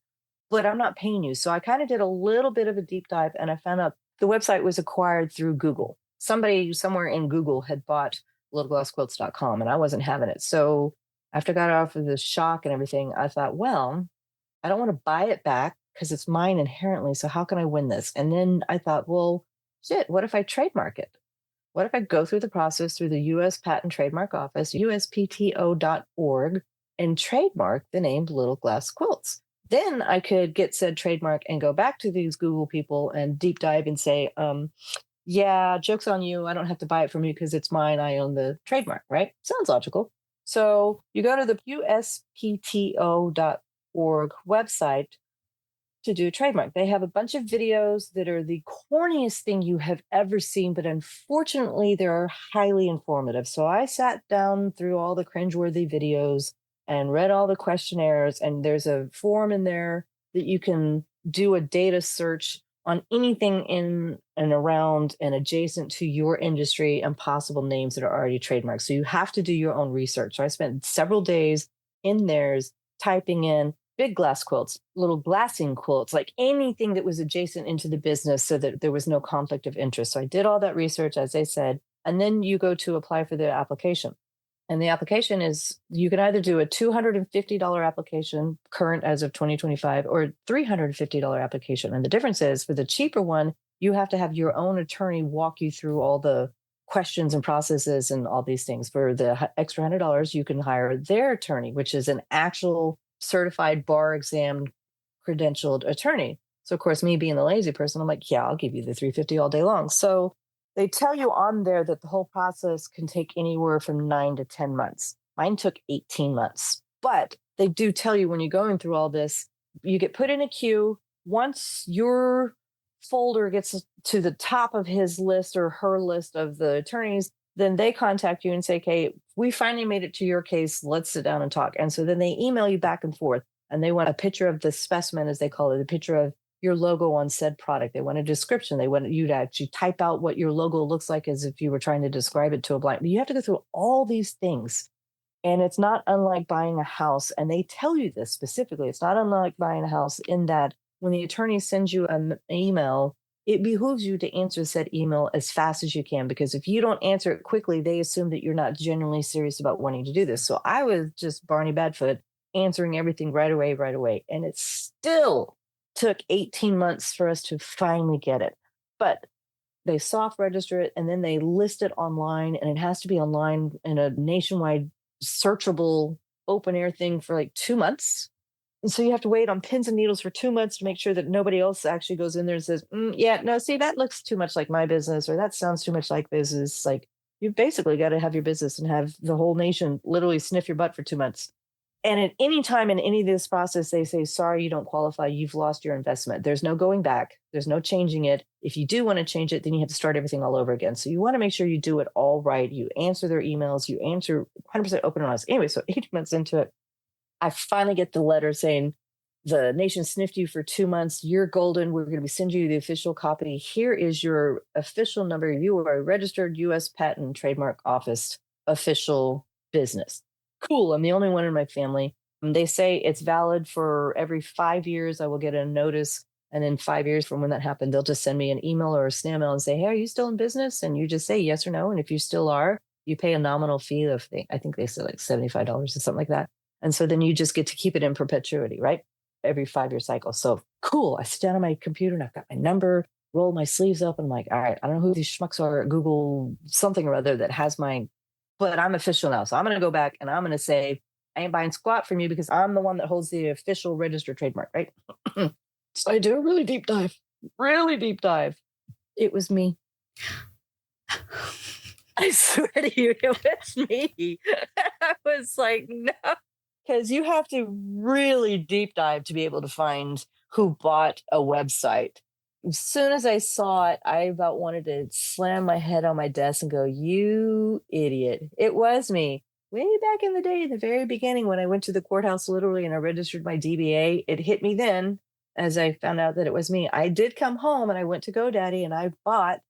but I'm not paying you. So I kind of did a little bit of a deep dive, and I found out the website was acquired through Google. Somebody somewhere in Google had bought littleglassquilts.com, and I wasn't having it. So after I got off of the shock and everything, I thought, well, I don't want to buy it back because it's mine inherently. So how can I win this? And then I thought, well, shit, what if I trademark it? What if I go through the process through the U.S. Patent Trademark Office, uspto.org, and trademark the name Little Glass Quilts? Then I could get said trademark and go back to these Google people and deep dive and say, yeah, joke's on you. I don't have to buy it from you because it's mine. I own the trademark, right? Sounds logical. So you go to the uspto.org website to do a trademark. They have a bunch of videos that are the corniest thing you have ever seen, but unfortunately, they're highly informative. So I sat down through all the cringeworthy videos and read all the questionnaires, and there's a form in there that you can do a data search on anything in and around and adjacent to your industry and possible names that are already trademarked. So you have to do your own research. So I spent several days in theirs typing in big glass quilts, little glassing quilts, like anything that was adjacent into the business, so that there was no conflict of interest. So I did all that research, as I said, and then you go to apply for the application. And the application is, you can either do a $250 application, current as of 2025, or a $350 application. And the difference is, for the cheaper one, you have to have your own attorney walk you through all the questions and processes and all these things. For the extra $100, you can hire their attorney, which is an actual certified bar exam credentialed attorney. So of course, me being the lazy person, I'm like, yeah, I'll give you the $350 all day long. So they tell you on there that the whole process can take anywhere from 9 to 10 months. Mine took 18 months, but they do tell you when you're going through all this, you get put in a queue. Once your folder gets to the top of his list or her list of the attorneys, then they contact you and say, okay, we finally made it to your case. Let's sit down and talk. And so then they email you back and forth, and they want a picture of the specimen, as they call it, a picture of your logo on said product. They want a description. They want you to actually type out what your logo looks like, as if you were trying to describe it to a blind. But you have to go through all these things. And it's not unlike buying a house. And they tell you this specifically. It's not unlike buying a house in that when the attorney sends you an email, it behooves you to answer said email as fast as you can, because if you don't answer it quickly, they assume that you're not genuinely serious about wanting to do this. So I was just Barney Badfoot, answering everything right away. And it still took 18 months for us to finally get it. But they soft register it, and then they list it online, and it has to be online in a nationwide searchable open air thing for like 2 months. And so you have to wait on pins and needles for 2 months to make sure that nobody else actually goes in there and says, yeah, no, see, that looks too much like my business, or that sounds too much like business. Like, you've basically got to have your business and have the whole nation literally sniff your butt for 2 months. And at any time in any of this process, they say, sorry, you don't qualify. You've lost your investment. There's no going back. There's no changing it. If you do want to change it, then you have to start everything all over again. So you want to make sure you do it all right. You answer their emails. You answer 100% open and honest. Anyway, so 8 months into it, I finally get the letter saying, the nation sniffed you for 2 months. You're golden. We're going to be sending you the official copy. Here is your official number. You are a registered U.S. Patent and Trademark Office official business. Cool. I'm the only one in my family. And they say it's valid for every 5 years. I will get a notice. And in 5 years from when that happened, they'll just send me an email or a snail mail and say, hey, are you still in business? And you just say yes or no. And if you still are, you pay a nominal fee of, I think they said like $75 or something like that. And so then you just get to keep it in perpetuity, right? Every 5-year cycle. So cool. I sit down on my computer and I've got my number, roll my sleeves up. And I'm like, all right, I don't know who these schmucks are at Google something or other that has my, but I'm official now. So I'm going to go back and I'm going to say, I ain't buying squat from you because I'm the one that holds the official registered trademark, right? So I do a really deep dive. It was me. I swear to you, it was me. I was like, no. Because you have to really deep dive to be able to find who bought a website. As soon as I saw it, I about wanted to slam my head on my desk and go, you idiot. It was me. Way back in the day, the very beginning, when I went to the courthouse literally and I registered my DBA, it hit me then as I found out that it was me. I did come home and I went to GoDaddy and I bought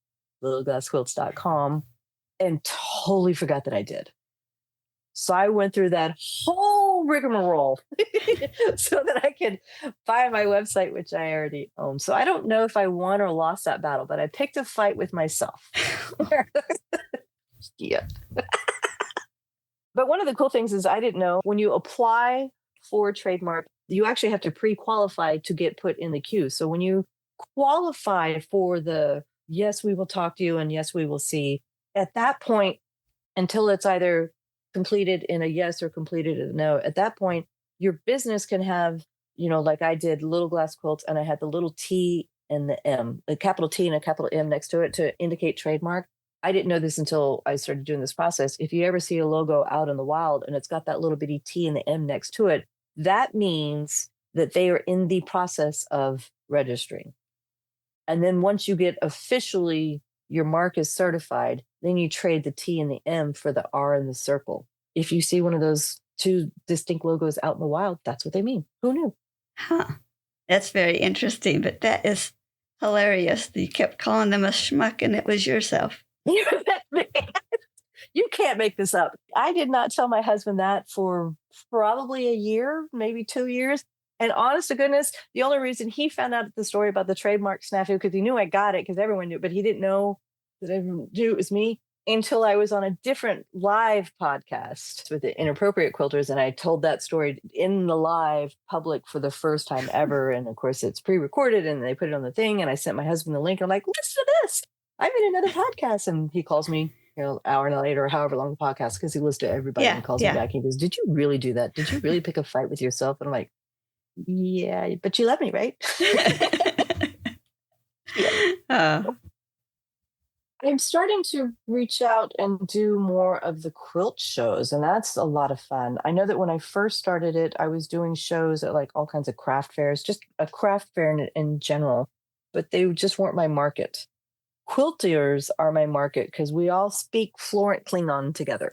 littleglassquilts.com and totally forgot that I did. So I went through that whole rigmarole so that I could buy my website, which I already own. So I don't know if I won or lost that battle, but I picked a fight with myself. Yeah. But one of the cool things is I didn't know when you apply for a trademark, you actually have to pre-qualify to get put in the queue. So when you qualify for the yes, we will talk to you and yes, we will see, at that point, until it's either completed in a yes or completed in a no, at that point, your business can have, like I did Little Glass Quilts and I had the little T and the M, a capital T and a capital M next to it to indicate trademark. I didn't know this until I started doing this process. If you ever see a logo out in the wild and it's got that little bitty T and the M next to it, that means that they are in the process of registering. And then once you get officially, your mark is certified, then you trade the T and the M for the R and the circle. If you see one of those two distinct logos out in the wild, that's what they mean. Who knew? Huh. That's very interesting, but that is hilarious. You kept calling them a schmuck and it was yourself. You can't make this up. I did not tell my husband that for probably a year, maybe 2 years. And honest to goodness, the only reason he found out the story about the trademark snafu, because he knew I got it, because everyone knew, but he didn't know that everyone knew it was me until I was on a different live podcast with the Inappropriate Quilters. And I told that story in the live public for the first time ever. And of course, it's pre-recorded and they put it on the thing. And I sent my husband the link. I'm like, listen to this. I'm in another podcast. And he calls me, an hour later, or however long the podcast, because he listens to everybody and calls me back. He goes, did you really do that? Did you really pick a fight with yourself? And I'm like, yeah, but you love me, right? Yeah. I'm starting to reach out and do more of the quilt shows, and that's a lot of fun. I know that when I first started it, I was doing shows at like all kinds of craft fairs, just a craft fair in general, but they just weren't my market. Quilters are my market because we all speak Florent Klingon together.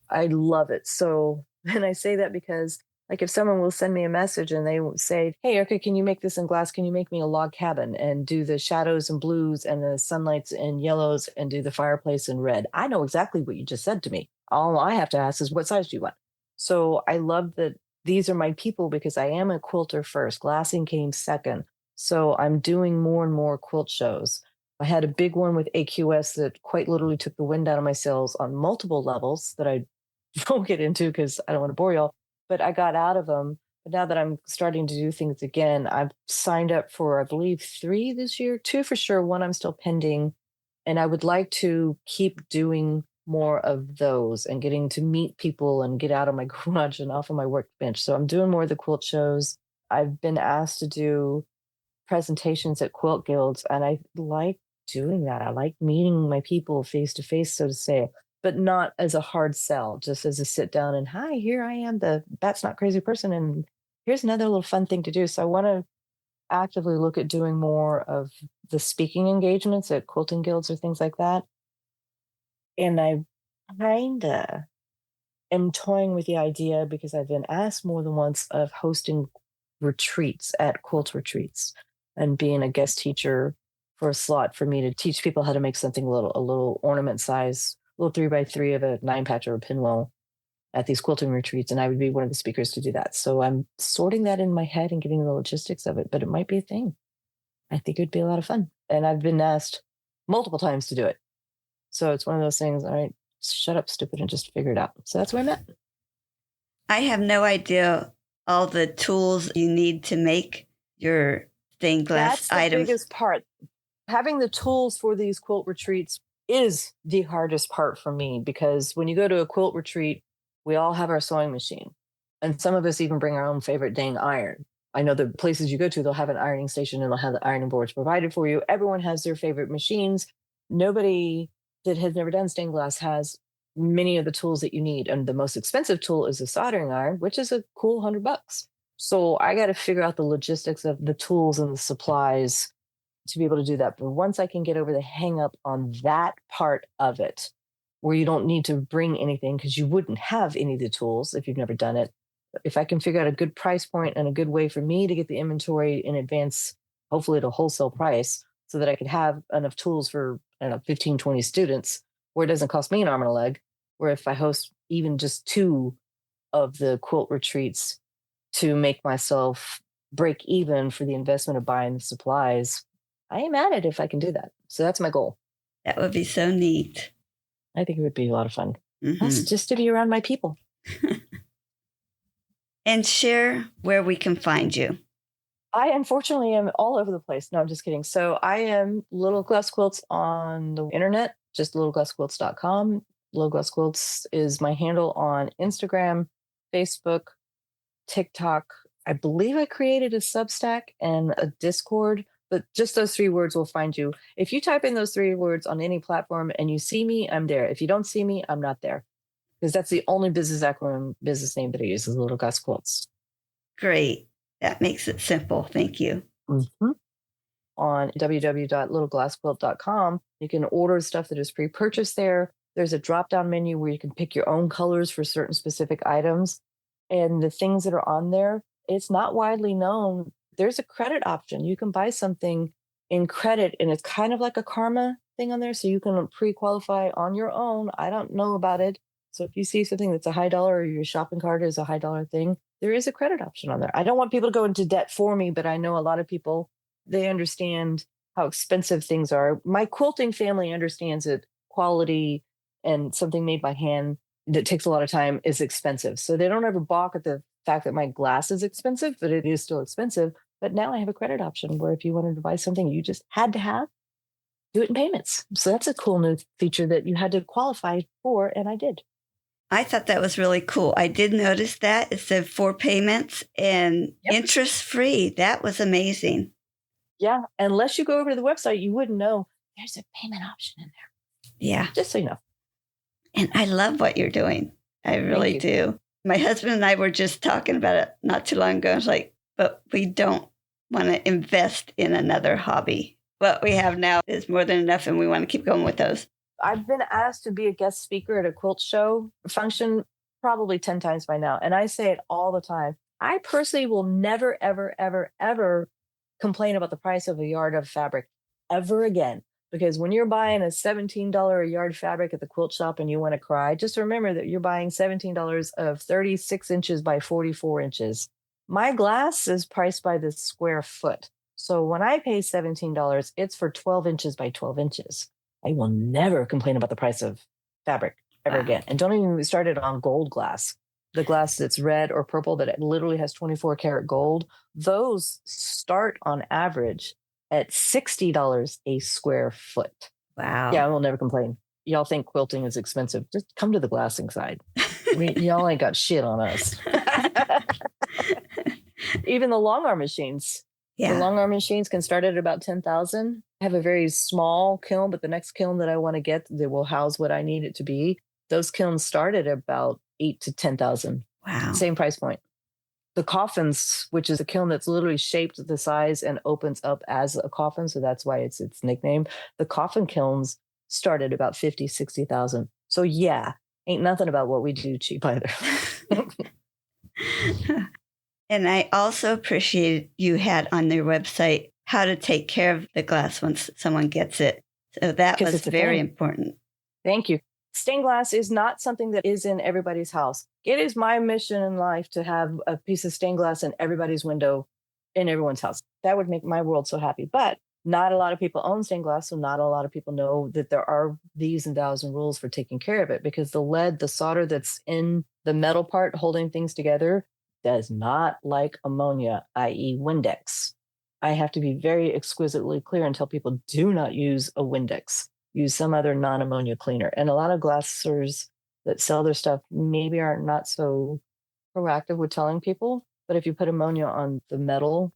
I love it. So, and I say that because like if someone will send me a message and they will say, hey, Erika, can you make this in glass? Can you make me a log cabin and do the shadows in blues and the sunlights in yellows and do the fireplace in red? I know exactly what you just said to me. All I have to ask is what size do you want? So I love that these are my people because I am a quilter first. Glassing came second. So I'm doing more and more quilt shows. I had a big one with AQS that quite literally took the wind out of my sails on multiple levels that I won't get into because I don't want to bore y'all. But I got out of them. But now that I'm starting to do things again, I've signed up for, I believe, 3 this year, 2 for sure. 1 I'm still pending. And I would like to keep doing more of those and getting to meet people and get out of my garage and off of my workbench. So I'm doing more of the quilt shows. I've been asked to do presentations at quilt guilds, and I like doing that. I like meeting my people face to face, so to say. but not as a hard sell, just as a sit down and, hi, here I am, the That's Not Crazy person. And here's another little fun thing to do. So I want to actively look at doing more of the speaking engagements at quilting guilds or things like that. And I kinda am toying with the idea, because I've been asked more than once, of hosting retreats at quilt retreats and being a guest teacher for a slot for me to teach people how to make something a little ornament size, little 3x3 of a 9 patch or a pinwheel at these quilting retreats. And I would be one of the speakers to do that. So I'm sorting that in my head and getting the logistics of it, but it might be a thing. I think it would be a lot of fun. And I've been asked multiple times to do it. So it's one of those things, all right, shut up, stupid, and just figure it out. So that's where I'm at. I have no idea all the tools you need to make your stained glass That's the items. biggest part. Having the tools for these quilt retreats is the hardest part for me, because when you go to a quilt retreat, we all have our sewing machine. And some of us even bring our own favorite dang iron. I know the places you go to, they'll have an ironing station and they'll have the ironing boards provided for you. Everyone has their favorite machines. Nobody that has never done stained glass has many of the tools that you need. And the most expensive tool is a soldering iron, which is a cool $100. So I got to figure out the logistics of the tools and the supplies to be able to do that. But once I can get over the hang up on that part of it, where you don't need to bring anything because you wouldn't have any of the tools if you've never done it. If I can figure out a good price point and a good way for me to get the inventory in advance, hopefully at a wholesale price, so that I could have enough tools for, I don't know, 15, 20 students, where it doesn't cost me an arm and a leg, where if I host even just 2 of the quilt retreats to make myself break even for the investment of buying the supplies, I am at it if I can do that. So that's my goal. That would be so neat. I think it would be a lot of fun. Mhm. Plus, just to be around my people. And share where we can find you. I unfortunately am all over the place. No, I'm just kidding. So I am Little Glass Quilts on the internet, just littleglassquilts.com. Little Glass Quilts is my handle on Instagram, Facebook, TikTok. I believe I created a Substack and a Discord, but just those 3 words will find you. If you type in those 3 words on any platform and you see me, I'm there. If you don't see me, I'm not there. Because that's the only business acronym, business name that I use is Little Glass Quilts. Great. That makes it simple. Thank you. Mm-hmm. On www.littleglassquilt.com, you can order stuff that is pre-purchased there. There's a drop-down menu where you can pick your own colors for certain specific items. And the things that are on there, it's not widely known. There's a credit option. You can buy something in credit, and it's kind of like a karma thing on there. So you can pre-qualify on your own. I don't know about it. So if you see something that's a high dollar, or your shopping cart is a high dollar thing, there is a credit option on there. I don't want people to go into debt for me, but I know a lot of people, they understand how expensive things are. My quilting family understands that quality and something made by hand that takes a lot of time is expensive. So they don't ever balk at the fact that my glass is expensive, but it is still expensive. But now I have a credit option where if you wanted to buy something you just had to have, do it in payments. So that's a cool new feature that you had to qualify for, and I did. I thought that was really cool. I did notice that. It said 4 payments and interest-free. That was amazing. Yeah. Unless you go over to the website, you wouldn't know there's a payment option in there. Yeah. Just so you know. And I love what you're doing. I really do. My husband and I were just talking about it not too long ago. I was like, but we don't want to invest in another hobby. What we have now is more than enough, and we want to keep going with those. I've been asked to be a guest speaker at a quilt show function probably 10 times by now. And I say it all the time. I personally will never, ever, ever, ever complain about the price of a yard of fabric ever again. Because when you're buying a $17 a yard fabric at the quilt shop and you want to cry, just remember that you're buying $17 of 36 inches by 44 inches. My glass is priced by the square foot. So when I pay $17, it's for 12 inches by 12 inches. I will never complain about the price of fabric ever again. And don't even start it on gold glass. The glass that's red or purple that it literally has 24 karat gold. Those start on average at $60 a square foot. Wow. Yeah, I will never complain. Y'all think quilting is expensive. Just come to the glassing side. Y'all ain't got shit on us. Even the long arm machines. Yeah. The long arm machines can start at about 10,000. I have a very small kiln, but the next kiln that I want to get that will house what I need it to be Those kilns started about 8 to 10,000. Wow. Same price point. The coffins, which is a kiln that's literally shaped the size and opens up as a coffin, so that's why it's its nickname. The coffin kilns started about 50, 60,000. So yeah, ain't nothing about what we do cheap either. And I also appreciated you had on their website how to take care of the glass once someone gets it. So that was very important. Thank you. Stained glass is not something that is in everybody's house. It is my mission in life to have a piece of stained glass in everybody's window in everyone's house. That would make my world so happy. But not a lot of people own stained glass, so not a lot of people know that there are these and thous and rules for taking care of it, because the lead, the solder that's in the metal part holding things together does not like ammonia, i.e. Windex. I have to be very exquisitely clear and tell people, do not use a Windex. Use some other non-ammonia cleaner. And a lot of glassers that sell their stuff maybe are not so proactive with telling people, but if you put ammonia on the metal,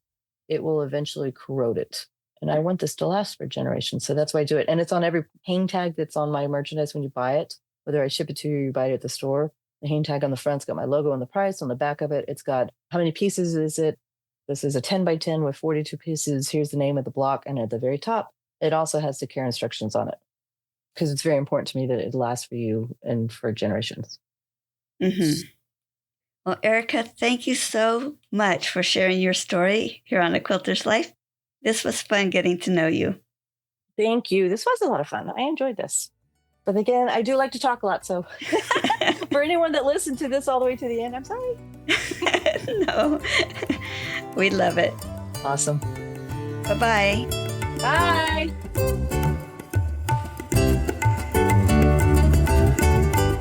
it will eventually corrode it. And I want this to last for generations, so that's why I do it. And it's on every hang tag that's on my merchandise when you buy it, whether I ship it to you or you buy it at the store. The hang tag on the front's got my logo and the price. On the back of it, it's got how many pieces is it. This is a 10 by 10 with 42 pieces. Here's the name of the block. And at the very top, it also has the care instructions on it, because it's very important to me that it lasts for you and for generations. Mm-hmm. Well, Erika, thank you so much for sharing your story here on A Quilter's Life. This was fun getting to know you. Thank you. This was a lot of fun. I enjoyed this. But again, I do like to talk a lot. So for anyone that listened to this all the way to the end, I'm sorry. No, we love it. Awesome. Bye-bye. Bye.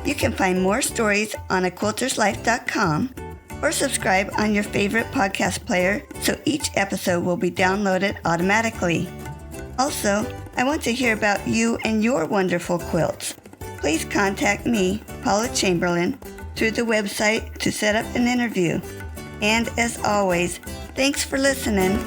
You can find more stories on aquilterslife.com or subscribe on your favorite podcast player so each episode will be downloaded automatically. Also, I want to hear about you and your wonderful quilts. Please contact me, Paula Chamberlain, through the website to set up an interview. And as always, thanks for listening.